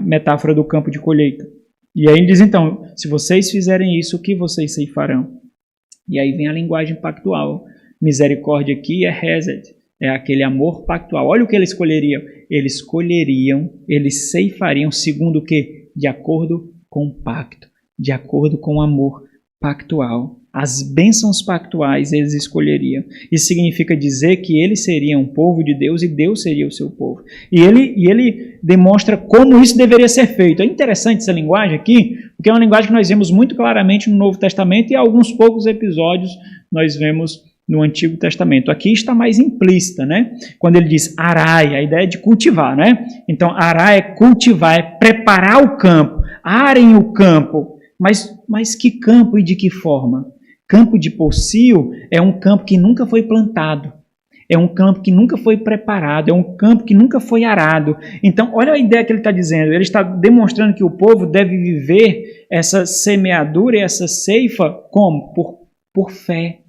metáfora do campo de colheita. E aí ele diz, então, se vocês fizerem isso, o que vocês ceifarão? E aí vem a linguagem pactual. Misericórdia aqui é hesed, é aquele amor pactual. Olha o que eles escolheriam. Eles ceifariam segundo o quê? De acordo com o pacto, de acordo com o amor pactual. As bênçãos pactuais eles escolheriam. Isso significa dizer que eles seriam o povo de Deus e Deus seria o seu povo. E ele demonstra como isso deveria ser feito. É interessante essa linguagem aqui, porque é uma linguagem que nós vemos muito claramente no Novo Testamento e alguns poucos episódios nós vemos no Antigo Testamento. Aqui está mais implícita, né? Quando ele diz arai, a ideia é de cultivar, né? Então, arai é cultivar, é preparar o campo, arem o campo. Mas que campo e de que forma? Campo de pocio é um campo que nunca foi plantado, é um campo que nunca foi preparado, é um campo que nunca foi arado. Então, olha a ideia que ele está dizendo. Ele está demonstrando que o povo deve viver essa semeadura e essa ceifa como? Por fé.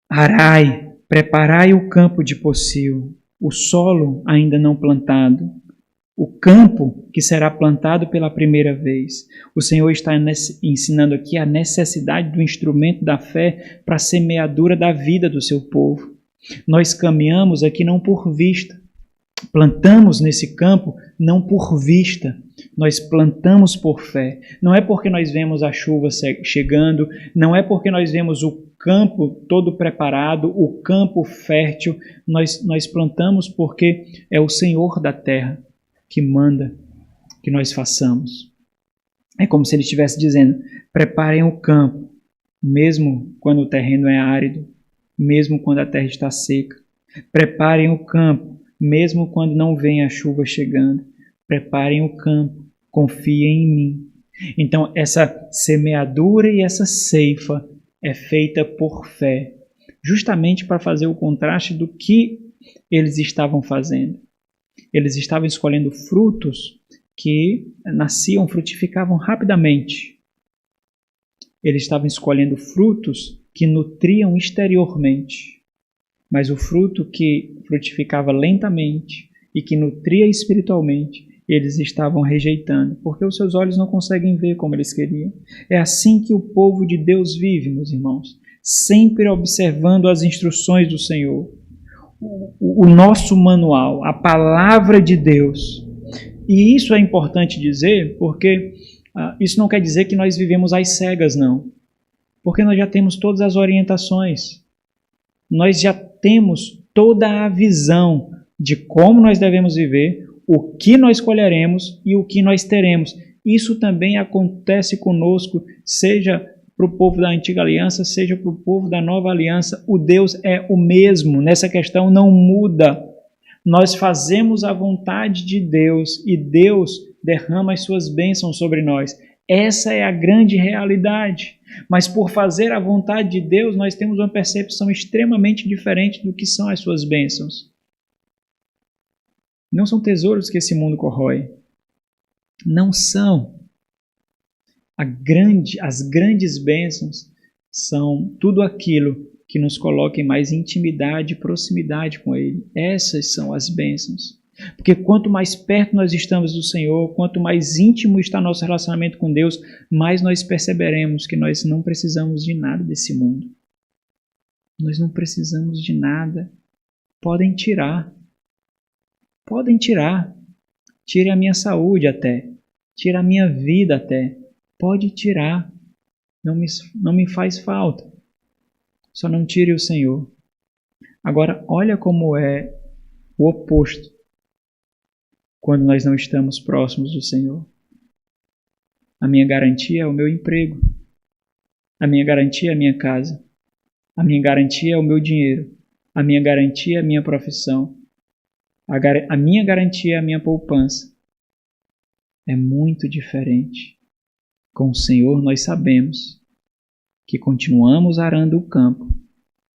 Arai, preparai o campo de pocio, o solo ainda não plantado, o campo que será plantado pela primeira vez. O Senhor está ensinando aqui a necessidade do instrumento da fé para a semeadura da vida do seu povo. Nós caminhamos aqui não por vista, plantamos nesse campo não por vista, nós plantamos por fé. Não é porque nós vemos a chuva chegando, não é porque nós vemos o campo todo preparado, o campo fértil, nós plantamos porque é o Senhor da terra que manda que nós façamos. É como se ele estivesse dizendo, preparem o campo, mesmo quando o terreno é árido, mesmo quando a terra está seca. Preparem o campo, mesmo quando não vem a chuva chegando. Preparem o campo, confiem em mim. Então, essa semeadura e essa ceifa é feita por fé, justamente para fazer o contraste do que eles estavam fazendo. Eles estavam escolhendo frutos que nasciam, frutificavam rapidamente. Eles estavam escolhendo frutos que nutriam exteriormente, mas o fruto que frutificava lentamente e que nutria espiritualmente, eles estavam rejeitando, porque os seus olhos não conseguem ver como eles queriam. É assim que o povo de Deus vive, meus irmãos, sempre observando as instruções do Senhor. O nosso manual, a palavra de Deus. E isso é importante dizer, porque isso não quer dizer que nós vivemos às cegas, não. Porque nós já temos todas as orientações. Nós já temos toda a visão de como nós devemos viver, o que nós escolheremos e o que nós teremos. Isso também acontece conosco, seja para o povo da antiga aliança, seja para o povo da nova aliança. O Deus é o mesmo, nessa questão não muda. Nós fazemos a vontade de Deus e Deus derrama as suas bênçãos sobre nós. Essa é a grande realidade. Mas por fazer a vontade de Deus, nós temos uma percepção extremamente diferente do que são as suas bênçãos. Não são tesouros que esse mundo corrói. Não são. As grandes bênçãos são tudo aquilo que nos coloca em mais intimidade e proximidade com Ele. Essas são as bênçãos. Porque quanto mais perto nós estamos do Senhor, quanto mais íntimo está nosso relacionamento com Deus, mais nós perceberemos que nós não precisamos de nada desse mundo. Nós não precisamos de nada. Podem tirar. Podem tirar. Tire a minha saúde até. Tire a minha vida até. Pode tirar. Não me faz falta. Só não tire o Senhor. Agora, olha como é o oposto quando nós não estamos próximos do Senhor. A minha garantia é o meu emprego. A minha garantia é a minha casa. A minha garantia é o meu dinheiro. A minha garantia é a minha profissão. A minha garantia é a minha poupança. É muito diferente. Com o Senhor nós sabemos que continuamos arando o campo,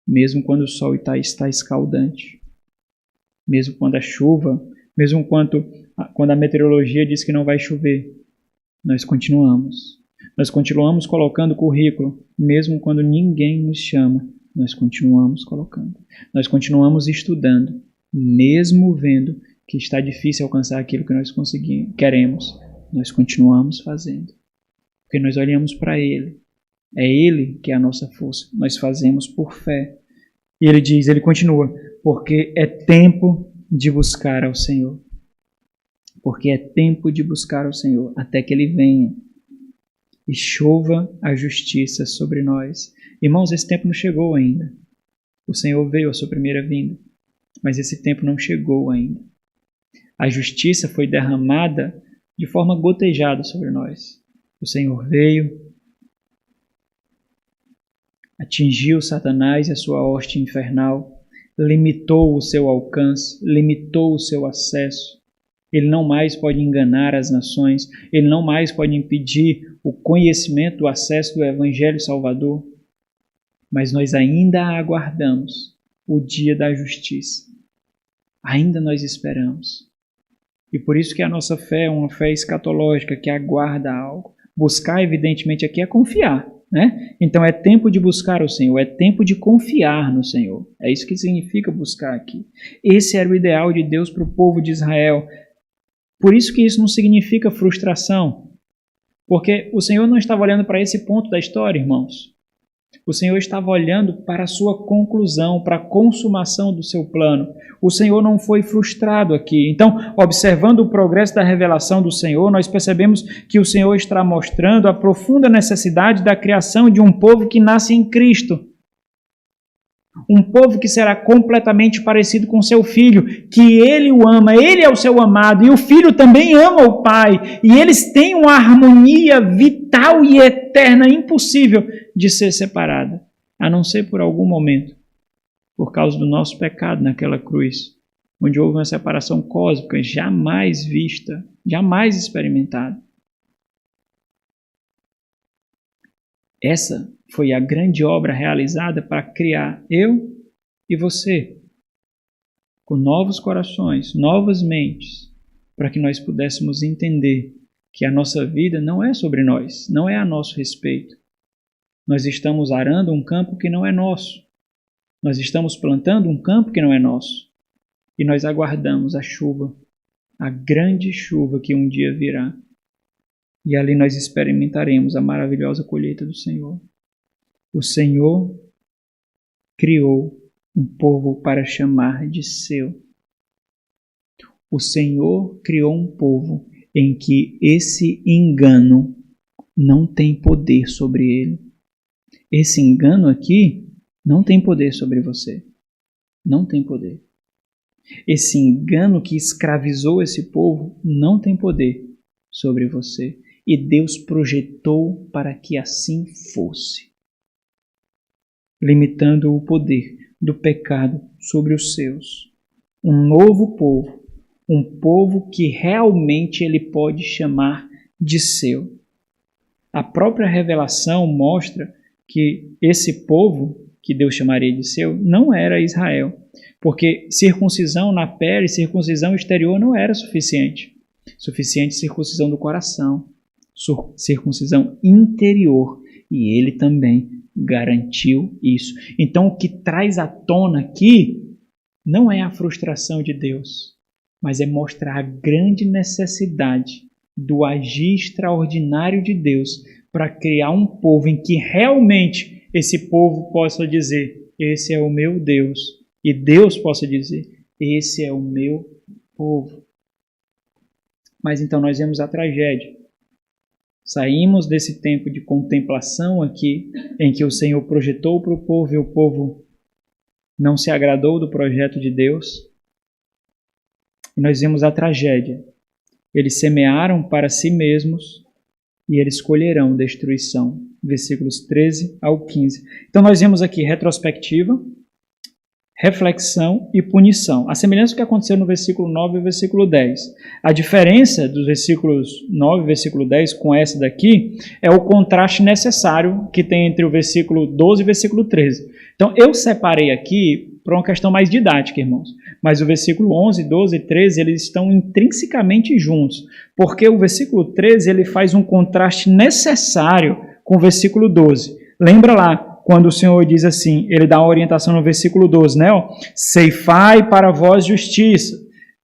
mesmo quando o sol está escaldante, mesmo quando a chuva, mesmo quando a meteorologia diz que não vai chover, nós continuamos. Nós continuamos colocando currículo, mesmo quando ninguém nos chama, nós continuamos colocando. Nós continuamos estudando, mesmo vendo que está difícil alcançar aquilo que nós queremos, nós continuamos fazendo. Porque nós olhamos para Ele. É Ele que é a nossa força. Nós fazemos por fé. E ele continua, porque é tempo de buscar ao Senhor. Porque é tempo de buscar ao Senhor, até que Ele venha e chova a justiça sobre nós. Irmãos, esse tempo não chegou ainda. O Senhor veio à sua primeira vinda, mas esse tempo não chegou ainda. A justiça foi derramada de forma gotejada sobre nós. O Senhor veio, atingiu Satanás e a sua hoste infernal, limitou o seu alcance, limitou o seu acesso. Ele não mais pode enganar as nações, ele não mais pode impedir o conhecimento, o acesso do Evangelho Salvador. Mas nós ainda aguardamos o dia da justiça. Ainda nós esperamos. E por isso que a nossa fé é uma fé escatológica, que aguarda algo. Buscar, evidentemente, aqui é confiar, né? Então é tempo de buscar o Senhor, é tempo de confiar no Senhor. É isso que significa buscar aqui. Esse era o ideal de Deus para o povo de Israel. Por isso que isso não significa frustração. Porque o Senhor não estava olhando para esse ponto da história, irmãos. O Senhor estava olhando para a sua conclusão, para a consumação do seu plano. O Senhor não foi frustrado aqui. Então, observando o progresso da revelação do Senhor, nós percebemos que o Senhor está mostrando a profunda necessidade da criação de um povo que nasce em Cristo. Um povo que será completamente parecido com seu filho, que ele o ama, ele é o seu amado, e o filho também ama o pai, e eles têm uma harmonia vital e eterna, impossível de ser separada, a não ser por algum momento, por causa do nosso pecado naquela cruz, onde houve uma separação cósmica jamais vista, jamais experimentada. Essa foi a grande obra realizada para criar eu e você, com novos corações, novas mentes, para que nós pudéssemos entender que a nossa vida não é sobre nós, não é a nosso respeito. Nós estamos arando um campo que não é nosso. Nós estamos plantando um campo que não é nosso. E nós aguardamos a chuva, a grande chuva que um dia virá. E ali nós experimentaremos a maravilhosa colheita do Senhor. O Senhor criou um povo para chamar de seu. O Senhor criou um povo em que esse engano não tem poder sobre ele. Esse engano aqui não tem poder sobre você. Não tem poder. Esse engano que escravizou esse povo não tem poder sobre você. E Deus projetou para que assim fosse, limitando o poder do pecado sobre os seus. Um novo povo, um povo que realmente ele pode chamar de seu. A própria revelação mostra que esse povo, que Deus chamaria de seu, não era Israel. Porque circuncisão na pele, circuncisão exterior não era suficiente. Suficiente circuncisão do coração, circuncisão interior. E ele também garantiu isso. Então o que traz à tona aqui não é a frustração de Deus, mas é mostrar a grande necessidade do agir extraordinário de Deus para criar um povo em que realmente esse povo possa dizer: esse é o meu Deus. E Deus possa dizer: esse é o meu povo. Mas então nós vemos a tragédia. Saímos desse tempo de contemplação aqui, em que o Senhor projetou para o povo e o povo não se agradou do projeto de Deus. E nós vemos a tragédia. Eles semearam para si mesmos e eles colherão destruição. Versículos 13 ao 15. Então nós vemos aqui retrospectiva, reflexão e punição. A semelhança do que aconteceu no versículo 9 e versículo 10. A diferença dos versículos 9 e versículo 10 com essa daqui é o contraste necessário que tem entre o versículo 12 e o versículo 13. Então eu separei aqui para uma questão mais didática, irmãos. Mas o versículo 11, 12 e 13, eles estão intrinsecamente juntos. Porque o versículo 13 ele faz um contraste necessário com o versículo 12. Lembra lá, quando o Senhor diz assim, ele dá uma orientação no versículo 12, né? Ceifai para vós justiça,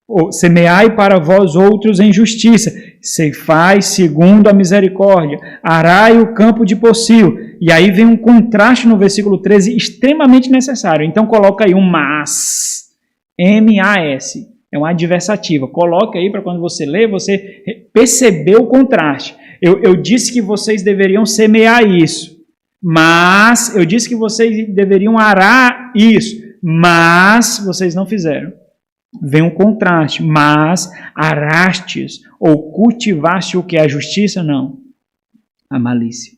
ou semeai para vós outros em justiça, ceifai segundo a misericórdia, arai o campo de pocio. E aí vem um contraste no versículo 13 extremamente necessário. Então coloca aí um mas, M-A-S, é uma adversativa. Coloca aí para quando você lê, você perceber o contraste. Eu disse que vocês deveriam semear isso. Mas, eu disse que vocês deveriam arar isso, mas vocês não fizeram. Vem um contraste, mas arastes ou cultivaste o que? A justiça? Não, a malícia.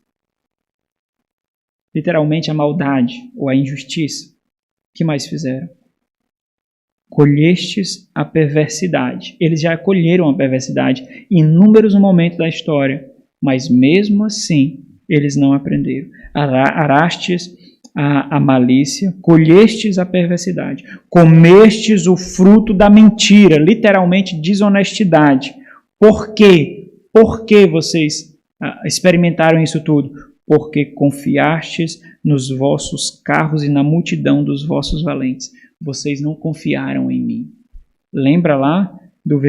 Literalmente a maldade ou a injustiça. O que mais fizeram? Colhestes a perversidade. Eles já colheram a perversidade em inúmeros momentos da história, mas mesmo assim eles não aprenderam. Arastes a malícia, colhestes a perversidade, comestes o fruto da mentira, literalmente desonestidade. Por quê? Por que vocês experimentaram isso tudo? Porque confiastes nos vossos carros e na multidão dos vossos valentes. Vocês não confiaram em mim. Lembra lá do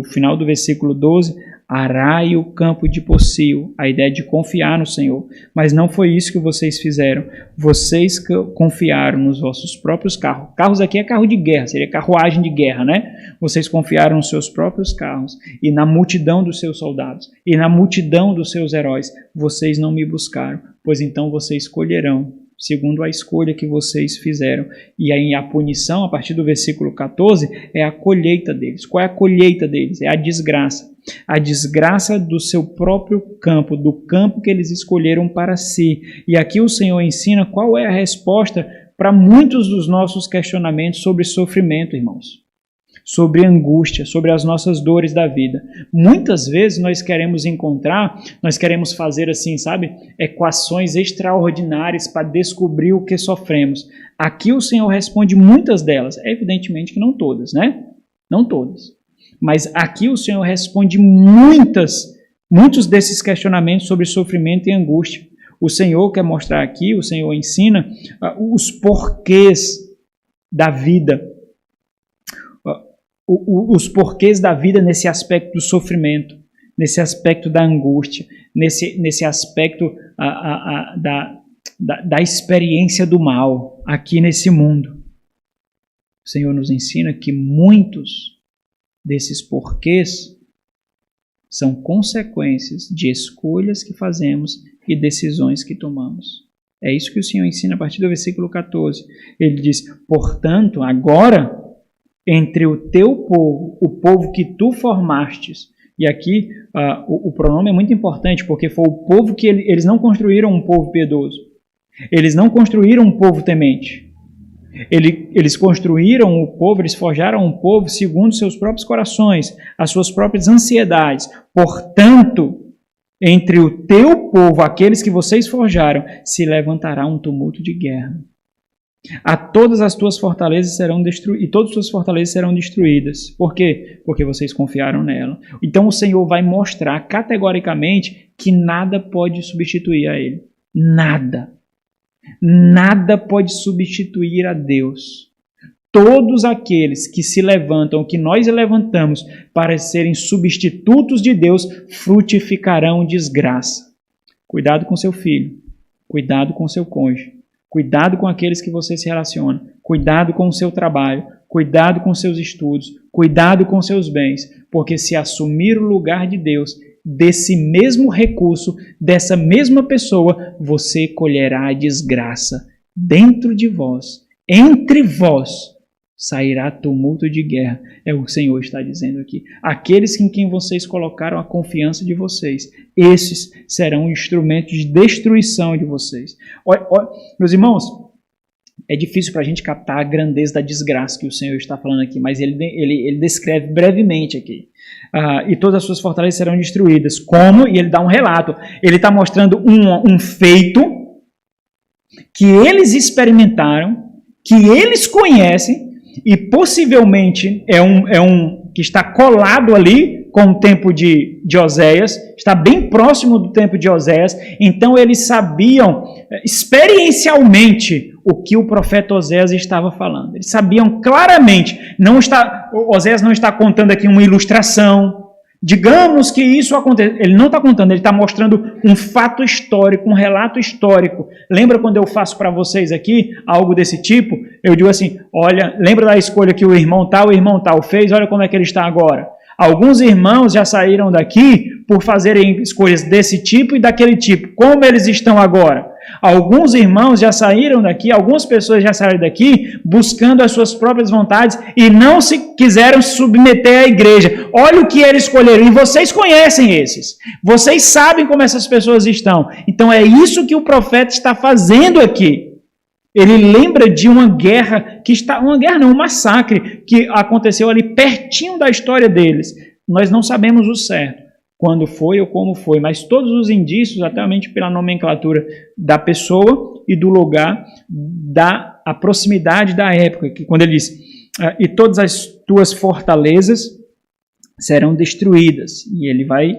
final do versículo 12? Arai o campo de pocio, a ideia de confiar no Senhor. Mas não foi isso que vocês fizeram. Vocês confiaram nos vossos próprios carros. Carros aqui é carro de guerra, seria carruagem de guerra, né? Vocês confiaram nos seus próprios carros e na multidão dos seus soldados e na multidão dos seus heróis. Vocês não me buscaram, pois então vocês colherão segundo a escolha que vocês fizeram. E aí a punição, a partir do versículo 14, é a colheita deles. Qual é a colheita deles? É a desgraça. A desgraça do seu próprio campo, do campo que eles escolheram para si. E aqui o Senhor ensina qual é a resposta para muitos dos nossos questionamentos sobre sofrimento, irmãos. Sobre angústia, sobre as nossas dores da vida. Muitas vezes nós queremos fazer assim, sabe, equações extraordinárias para descobrir o que sofremos. Aqui o Senhor responde muitas delas, evidentemente que não todas, né? Não todas. Mas aqui o Senhor responde muitos desses questionamentos sobre sofrimento e angústia. O Senhor quer mostrar aqui, o Senhor ensina os porquês da vida. Os porquês da vida nesse aspecto do sofrimento, nesse aspecto da angústia, nesse aspecto da experiência do mal aqui nesse mundo. O Senhor nos ensina que muitos desses porquês são consequências de escolhas que fazemos e decisões que tomamos. É isso que o Senhor ensina a partir do versículo 14. Ele diz, portanto, agora, entre o teu povo, o povo que tu formastes, e aqui o pronome é muito importante, porque foi o povo que eles não construíram um povo piedoso, eles não construíram um povo temente, eles construíram o povo, eles forjaram um povo segundo seus próprios corações, as suas próprias ansiedades. Portanto, entre o teu povo, aqueles que vocês forjaram, se levantará um tumulto de guerra. A todas as tuas fortalezas serão destruídas, e todas as tuas fortalezas serão destruídas. Por quê? Porque vocês confiaram nela. Então o Senhor vai mostrar categoricamente que nada pode substituir a Ele. Nada. Nada pode substituir a Deus. Todos aqueles que se levantam, que nós levantamos para serem substitutos de Deus, frutificarão desgraça. Cuidado com seu filho. Cuidado com seu cônjuge. Cuidado com aqueles que você se relaciona. Cuidado com o seu trabalho. Cuidado com seus estudos. Cuidado com seus bens. Porque se assumir o lugar de Deus, desse mesmo recurso, dessa mesma pessoa, você colherá a desgraça. Dentro de vós, entre vós, sairá tumulto de guerra. É o que o Senhor está dizendo aqui. Aqueles em quem vocês colocaram a confiança de vocês, esses serão instrumentos de destruição de vocês. Meus irmãos, é difícil para a gente captar a grandeza da desgraça que o Senhor está falando aqui, mas ele descreve brevemente aqui. E todas as suas fortalezas serão destruídas. Como? E ele dá um relato. Ele está mostrando um feito que eles experimentaram, que eles conhecem, e possivelmente é um que está colado ali com o tempo de Oséias, está bem próximo do tempo de Oséias, então eles sabiam experiencialmente o que o profeta Oséias estava falando. Eles sabiam claramente, Oséias não está contando aqui uma ilustração, digamos que isso aconteceu. Ele não está contando, ele está mostrando um fato histórico, um relato histórico. Lembra quando eu faço para vocês aqui algo desse tipo? Eu digo assim, olha, lembra da escolha que o irmão tal fez? Olha como é que ele está agora. Alguns irmãos já saíram daqui por fazerem escolhas desse tipo e daquele tipo. Como eles estão agora? Alguns irmãos já saíram daqui, algumas pessoas já saíram daqui buscando as suas próprias vontades e não se quiseram submeter à igreja. Olha o que eles escolheram, e vocês conhecem esses. Vocês sabem como essas pessoas estão. Então é isso que o profeta está fazendo aqui. Ele lembra de uma guerra, um massacre que aconteceu ali pertinho da história deles. Nós não sabemos o certo, quando foi ou como foi, mas todos os indícios, até pela nomenclatura da pessoa e do lugar, dá a proximidade da época, que quando ele diz, e todas as tuas fortalezas serão destruídas. E ele vai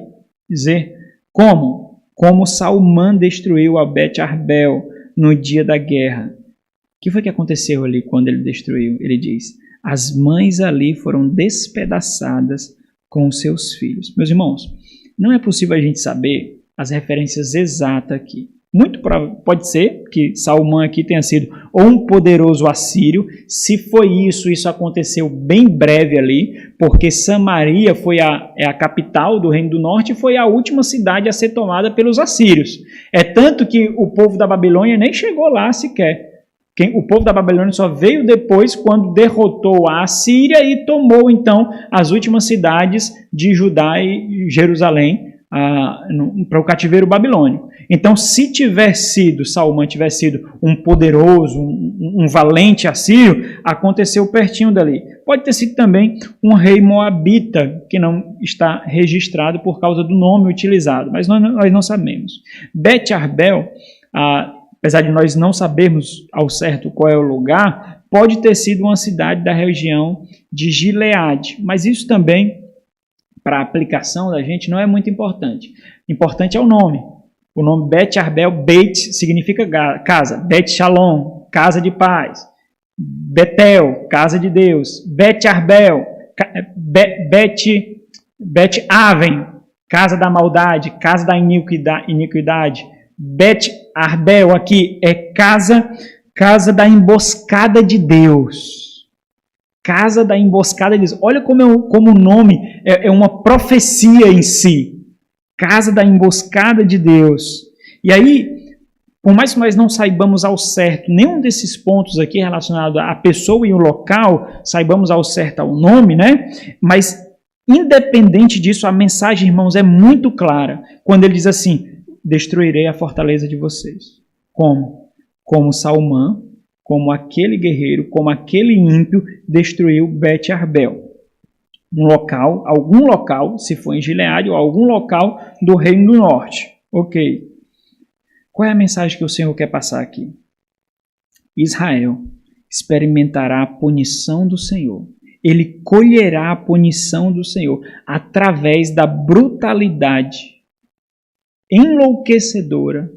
dizer, como? Como Salmã destruiu a Bet-Arbel no dia da guerra. O que foi que aconteceu ali quando ele destruiu? Ele diz, as mães ali foram despedaçadas com os seus filhos. Meus irmãos, não é possível a gente saber as referências exatas aqui. Pode ser que Salmã aqui tenha sido ou um poderoso assírio. Se foi isso aconteceu bem breve ali, porque Samaria é a capital do Reino do Norte e foi a última cidade a ser tomada pelos assírios. É tanto que o povo da Babilônia nem chegou lá sequer. O povo da Babilônia só veio depois quando derrotou a Assíria e tomou então as últimas cidades de Judá e Jerusalém para o cativeiro babilônico. Então, se Salmã tivesse sido um poderoso, um valente assírio, aconteceu pertinho dali. Pode ter sido também um rei moabita, que não está registrado por causa do nome utilizado, mas nós não sabemos. Bet-Arbel, apesar de nós não sabermos ao certo qual é o lugar, pode ter sido uma cidade da região de Gileade, mas isso também, para a aplicação da gente, não é muito importante. Importante é o nome. O nome Bet-Arbel, Beit significa casa, Bet-Shalom, casa de paz, Betel, casa de Deus, Bet-Arbel, Bet-Aven, casa da maldade, casa da iniquidade. Bet-Arbel aqui é casa da emboscada de Deus. Casa da emboscada de Deus. Olha como o nome é uma profecia em si. Casa da emboscada de Deus. E aí, por mais que nós não saibamos ao certo nenhum desses pontos aqui relacionado à pessoa e o local, saibamos ao certo o nome, né? Mas, independente disso, a mensagem, irmãos, é muito clara. Quando ele diz assim, destruirei a fortaleza de vocês. Como? Como Salmã, como aquele guerreiro, como aquele ímpio destruiu Bet-Arbel. Algum local, se for em Gileade, ou algum local do Reino do Norte. Ok. Qual é a mensagem que o Senhor quer passar aqui? Israel, experimentará a punição do Senhor. Ele colherá a punição do Senhor através da brutalidade enlouquecedora,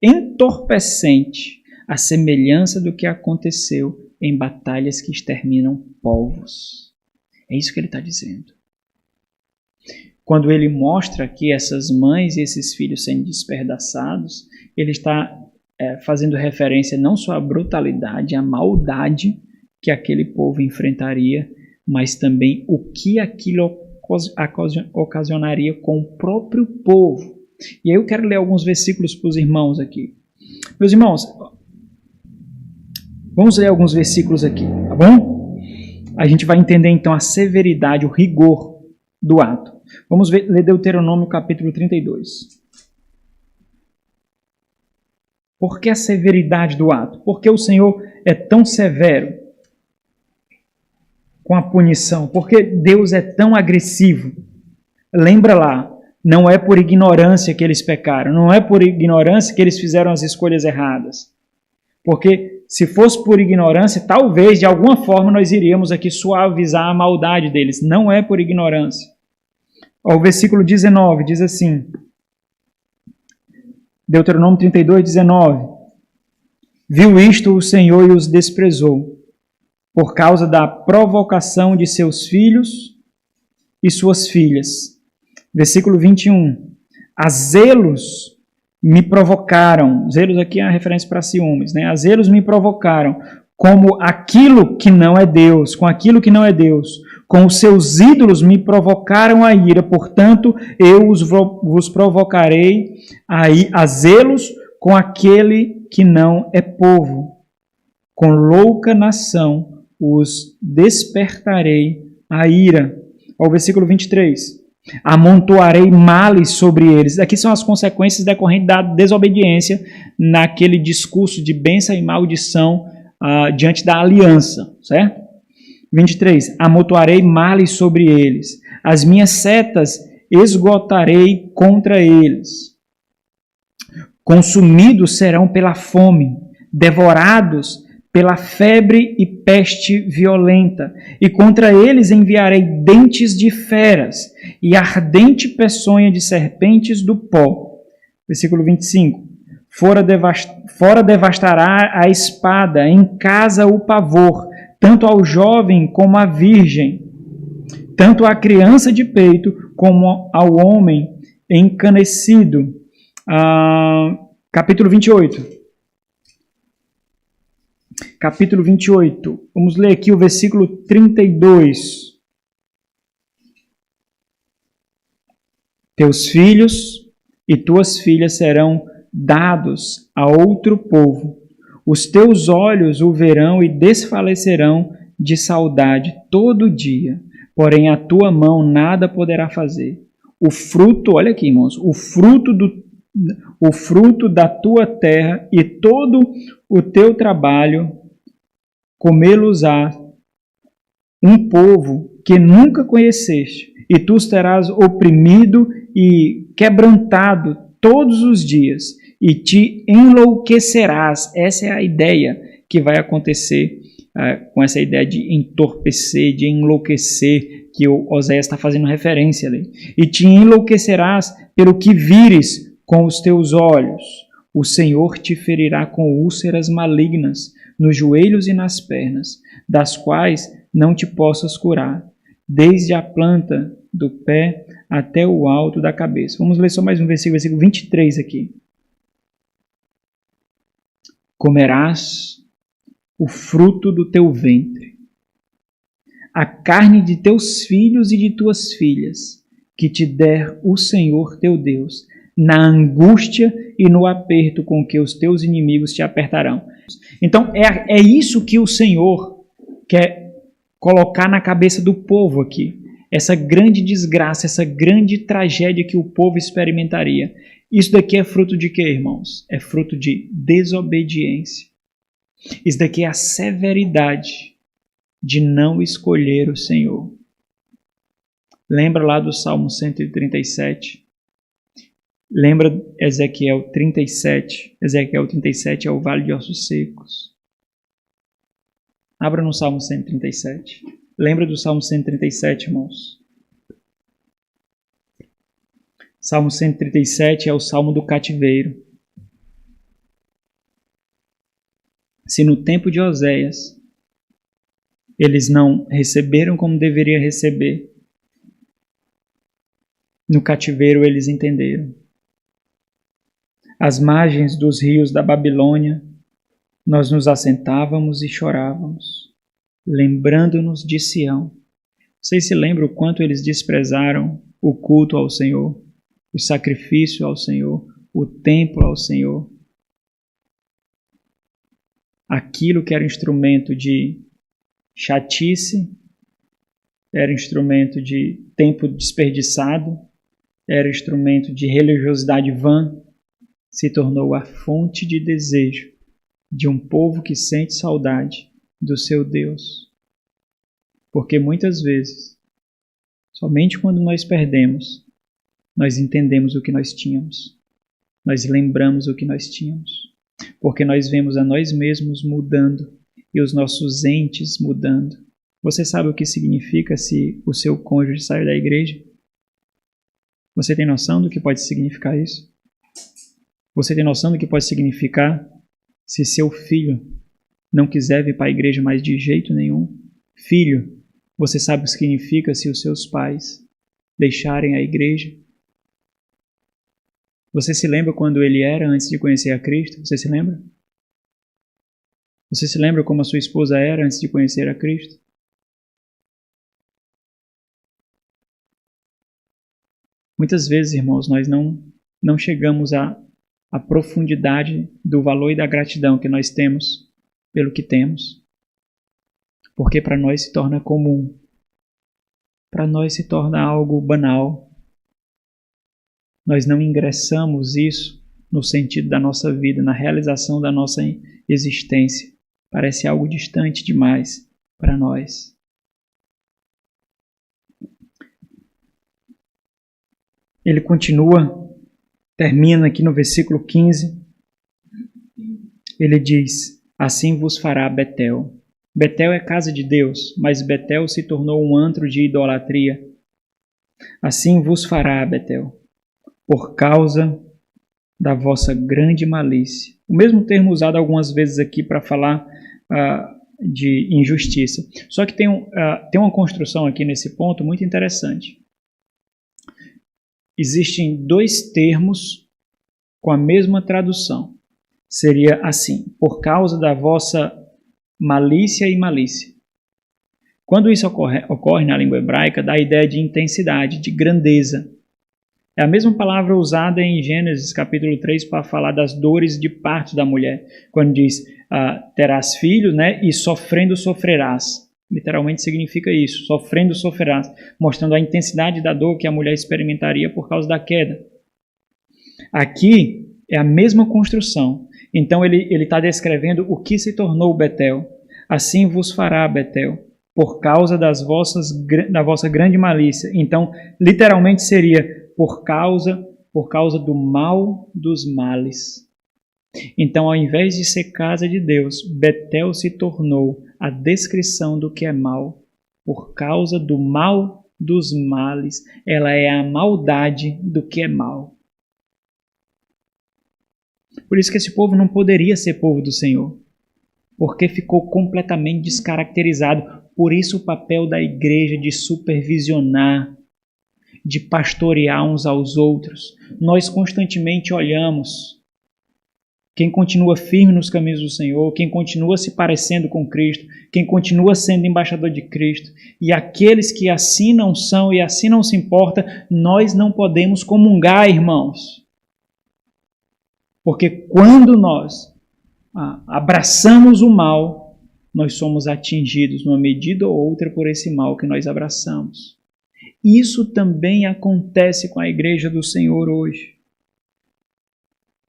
entorpecente, a semelhança do que aconteceu em batalhas que exterminam povos. É isso que ele está dizendo. Quando ele mostra aqui essas mães e esses filhos sendo despedaçados, ele está fazendo referência não só à brutalidade, à maldade que aquele povo enfrentaria, mas também o que aquilo ocasionaria com o próprio povo. E aí eu quero ler alguns versículos para os irmãos aqui. Meus irmãos, vamos ler alguns versículos aqui, tá bom? A gente vai entender então a severidade, o rigor do ato. Vamos ler Deuteronômio capítulo 32. Por que a severidade do ato? Por que o Senhor é tão severo com a punição? Por que Deus é tão agressivo? Lembra lá, não é por ignorância que eles pecaram, não é por ignorância que eles fizeram as escolhas erradas. Porque se fosse por ignorância, talvez de alguma forma nós iríamos aqui suavizar a maldade deles. Não é por ignorância. O versículo 19 diz assim, Deuteronômio 32, 19. Viu isto o Senhor e os desprezou, por causa da provocação de seus filhos e suas filhas. Versículo 21. A zelos me provocaram, zelos aqui é uma referência para ciúmes, né? A zelos me provocaram, como aquilo que não é Deus, com aquilo que não é Deus. Com os seus ídolos me provocaram a ira, portanto, eu vos provocarei a zelos com aquele que não é povo. Com louca nação os despertarei a ira. Ao versículo 23. Amontoarei males sobre eles. Aqui são as consequências decorrentes da desobediência naquele discurso de bênção e maldição diante da aliança, certo? 23. Amontoarei males sobre eles. As minhas setas esgotarei contra eles. Consumidos serão pela fome, devorados pela febre e peste violenta. E contra eles enviarei dentes de feras e ardente peçonha de serpentes do pó. Versículo 25. Fora devastará a espada, em casa o pavor, tanto ao jovem como à virgem, tanto à criança de peito como ao homem encanecido. Capítulo 28. Capítulo 28. Vamos ler aqui o versículo 32. Teus filhos e tuas filhas serão dados a outro povo. Os teus olhos o verão e desfalecerão de saudade todo dia, porém a tua mão nada poderá fazer. O fruto, olha aqui, irmãos, o fruto da tua terra e todo o teu trabalho comê-los-á um povo que nunca conheceste, e tu serás oprimido e quebrantado todos os dias, e te enlouquecerás. Essa é a ideia que vai acontecer com essa ideia de entorpecer, de enlouquecer, que o Oséias está fazendo referência ali. E te enlouquecerás pelo que vires com os teus olhos. O Senhor te ferirá com úlceras malignas nos joelhos e nas pernas, das quais não te possas curar, desde a planta do pé até o alto da cabeça. Vamos ler só mais um versículo 23 aqui. Comerás o fruto do teu ventre, a carne de teus filhos e de tuas filhas, que te der o Senhor teu Deus, na angústia e no aperto com que os teus inimigos te apertarão. Então, é isso que o Senhor quer colocar na cabeça do povo aqui. Essa grande desgraça, essa grande tragédia que o povo experimentaria. Isso daqui é fruto de quê, irmãos? É fruto de desobediência. Isso daqui é a severidade de não escolher o Senhor. Lembra lá do Salmo 137? Lembra Ezequiel 37? Ezequiel 37 é o vale de ossos secos. Abra no Salmo 137. Lembra do Salmo 137, irmãos? Salmo 137 é o Salmo do cativeiro. Se no tempo de Oséias eles não receberam como deveria receber, no cativeiro eles entenderam. Às margens dos rios da Babilônia, nós nos assentávamos e chorávamos, lembrando-nos de Sião. Vocês se lembram o quanto eles desprezaram o culto ao Senhor, o sacrifício ao Senhor, o templo ao Senhor? Aquilo que era instrumento de chatice, era instrumento de tempo desperdiçado, era instrumento de religiosidade vã, se tornou a fonte de desejo de um povo que sente saudade do seu Deus. Porque muitas vezes, somente quando nós perdemos, nós entendemos o que nós tínhamos. Nós lembramos o que nós tínhamos. Porque nós vemos a nós mesmos mudando e os nossos entes mudando. Você sabe o que significa se o seu cônjuge sair da igreja? Você tem noção do que pode significar isso? Você tem noção do que pode significar se seu filho não quiser vir para a igreja mais de jeito nenhum? Filho, você sabe o que significa se os seus pais deixarem a igreja? Você se lembra quando ele era antes de conhecer a Cristo? Você se lembra? Você se lembra como a sua esposa era antes de conhecer a Cristo? Muitas vezes, irmãos, nós não chegamos à profundidade do valor e da gratidão que nós temos pelo que temos. Porque para nós se torna comum. Para nós se torna algo banal. Nós não ingressamos isso no sentido da nossa vida, na realização da nossa existência. Parece algo distante demais para nós. Ele continua, termina aqui no versículo 15. Ele diz: assim vos fará Betel. Betel é casa de Deus, mas Betel se tornou um antro de idolatria. Assim vos fará Betel, por causa da vossa grande malícia. O mesmo termo usado algumas vezes aqui para falar de injustiça. Só que tem uma construção aqui nesse ponto muito interessante. Existem dois termos com a mesma tradução. Seria assim: por causa da vossa malícia e malícia. Quando isso ocorre na língua hebraica, dá a ideia de intensidade, de grandeza. É a mesma palavra usada em Gênesis capítulo 3 para falar das dores de parto da mulher. Quando diz, terás filhos, né, e sofrendo sofrerás. Literalmente significa isso, sofrendo sofrerás, mostrando a intensidade da dor que a mulher experimentaria por causa da queda. Aqui é a mesma construção. Então ele está descrevendo o que se tornou Betel. Assim vos fará Betel, por causa da vossa grande malícia. Então, literalmente seria por causa do mal dos males. Então, ao invés de ser casa de Deus, Betel se tornou a descrição do que é mal. Por causa do mal dos males, ela é a maldade do que é mal. Por isso que esse povo não poderia ser povo do Senhor, porque ficou completamente descaracterizado. Por isso o papel da igreja de supervisionar, de pastorear uns aos outros. Nós constantemente olhamos quem continua firme nos caminhos do Senhor, quem continua se parecendo com Cristo, quem continua sendo embaixador de Cristo. E aqueles que assim não são e assim não se importa, nós não podemos comungar, irmãos. Porque quando nós abraçamos o mal, nós somos atingidos numa medida ou outra por esse mal que nós abraçamos. Isso também acontece com a igreja do Senhor hoje.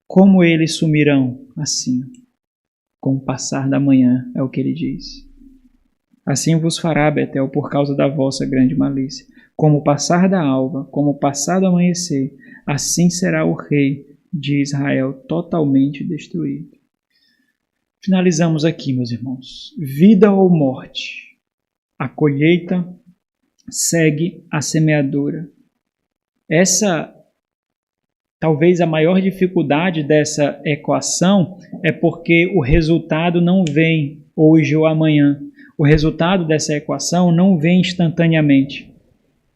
Como eles sumirão? Assim, com o passar da manhã, é o que ele diz. Assim vos fará Betel por causa da vossa grande malícia. Como o passar da alva, como o passar do amanhecer, assim será o rei de Israel totalmente destruído. Finalizamos aqui, meus irmãos. Vida ou morte? A colheita segue a semeadura. Essa, talvez a maior dificuldade dessa equação é porque o resultado não vem hoje ou amanhã. O resultado dessa equação não vem instantaneamente.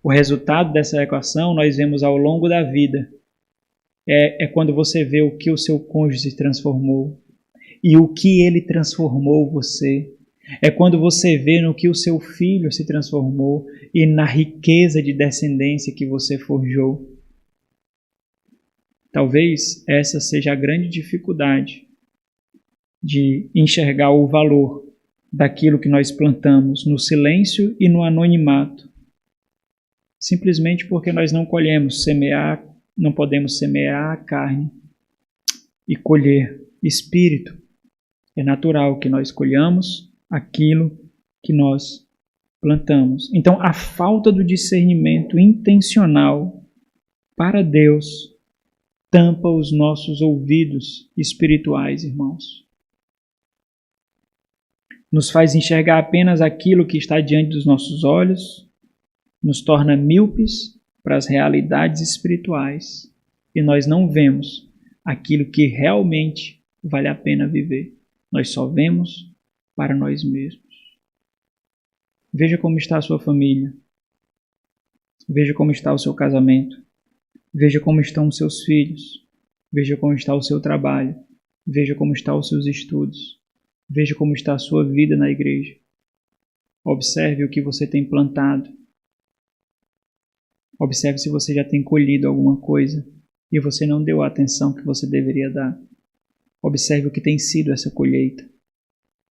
O resultado dessa equação nós vemos ao longo da vida. É quando você vê o que o seu cônjuge se transformou e o que ele transformou você. É quando você vê no que o seu filho se transformou e na riqueza de descendência que você forjou. Talvez essa seja a grande dificuldade de enxergar o valor daquilo que nós plantamos no silêncio e no anonimato. Simplesmente porque nós não não podemos semear a carne e colher espírito. É natural que nós colhamos aquilo que nós plantamos. Então, a falta do discernimento intencional para Deus tampa os nossos ouvidos espirituais, irmãos. Nos faz enxergar apenas aquilo que está diante dos nossos olhos, nos torna míopes para as realidades espirituais e nós não vemos aquilo que realmente vale a pena viver. Nós só vemos para nós mesmos. Veja como está a sua família. Veja como está o seu casamento. Veja como estão os seus filhos. Veja como está o seu trabalho. Veja como estão os seus estudos. Veja como está a sua vida na igreja. Observe o que você tem plantado. Observe se você já tem colhido alguma coisa e você não deu a atenção que você deveria dar. Observe o que tem sido essa colheita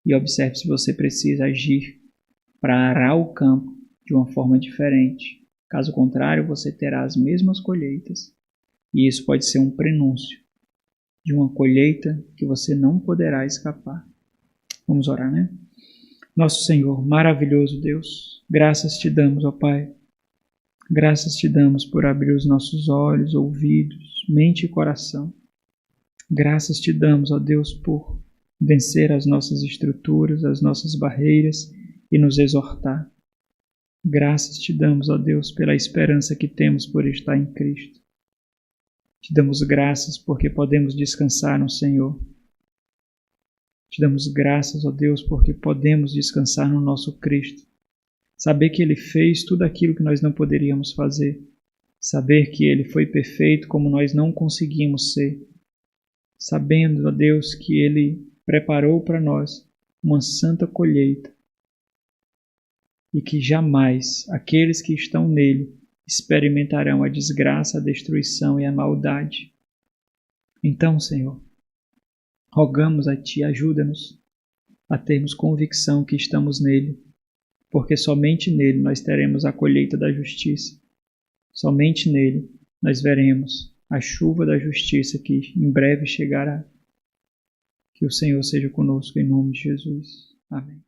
e observe se você precisa agir para arar o campo de uma forma diferente. Caso contrário, você terá as mesmas colheitas e isso pode ser um prenúncio de uma colheita que você não poderá escapar. Vamos orar, né? Nosso Senhor, maravilhoso Deus, graças te damos, ó Pai. Graças te damos por abrir os nossos olhos, ouvidos, mente e coração. Graças te damos, ó Deus, por vencer as nossas estruturas, as nossas barreiras e nos exortar. Graças te damos, ó Deus, pela esperança que temos por estar em Cristo. Te damos graças porque podemos descansar no Senhor. Te damos graças, ó Deus, porque podemos descansar no nosso Cristo. Saber que Ele fez tudo aquilo que nós não poderíamos fazer. Saber que Ele foi perfeito como nós não conseguimos ser. Sabendo, ó Deus, que Ele preparou para nós uma santa colheita. E que jamais aqueles que estão nele experimentarão a desgraça, a destruição e a maldade. Então, Senhor, rogamos a Ti, ajuda-nos a termos convicção que estamos nele, porque somente nele nós teremos a colheita da justiça. Somente nele nós veremos a chuva da justiça que em breve chegará. Que o Senhor seja conosco em nome de Jesus. Amém.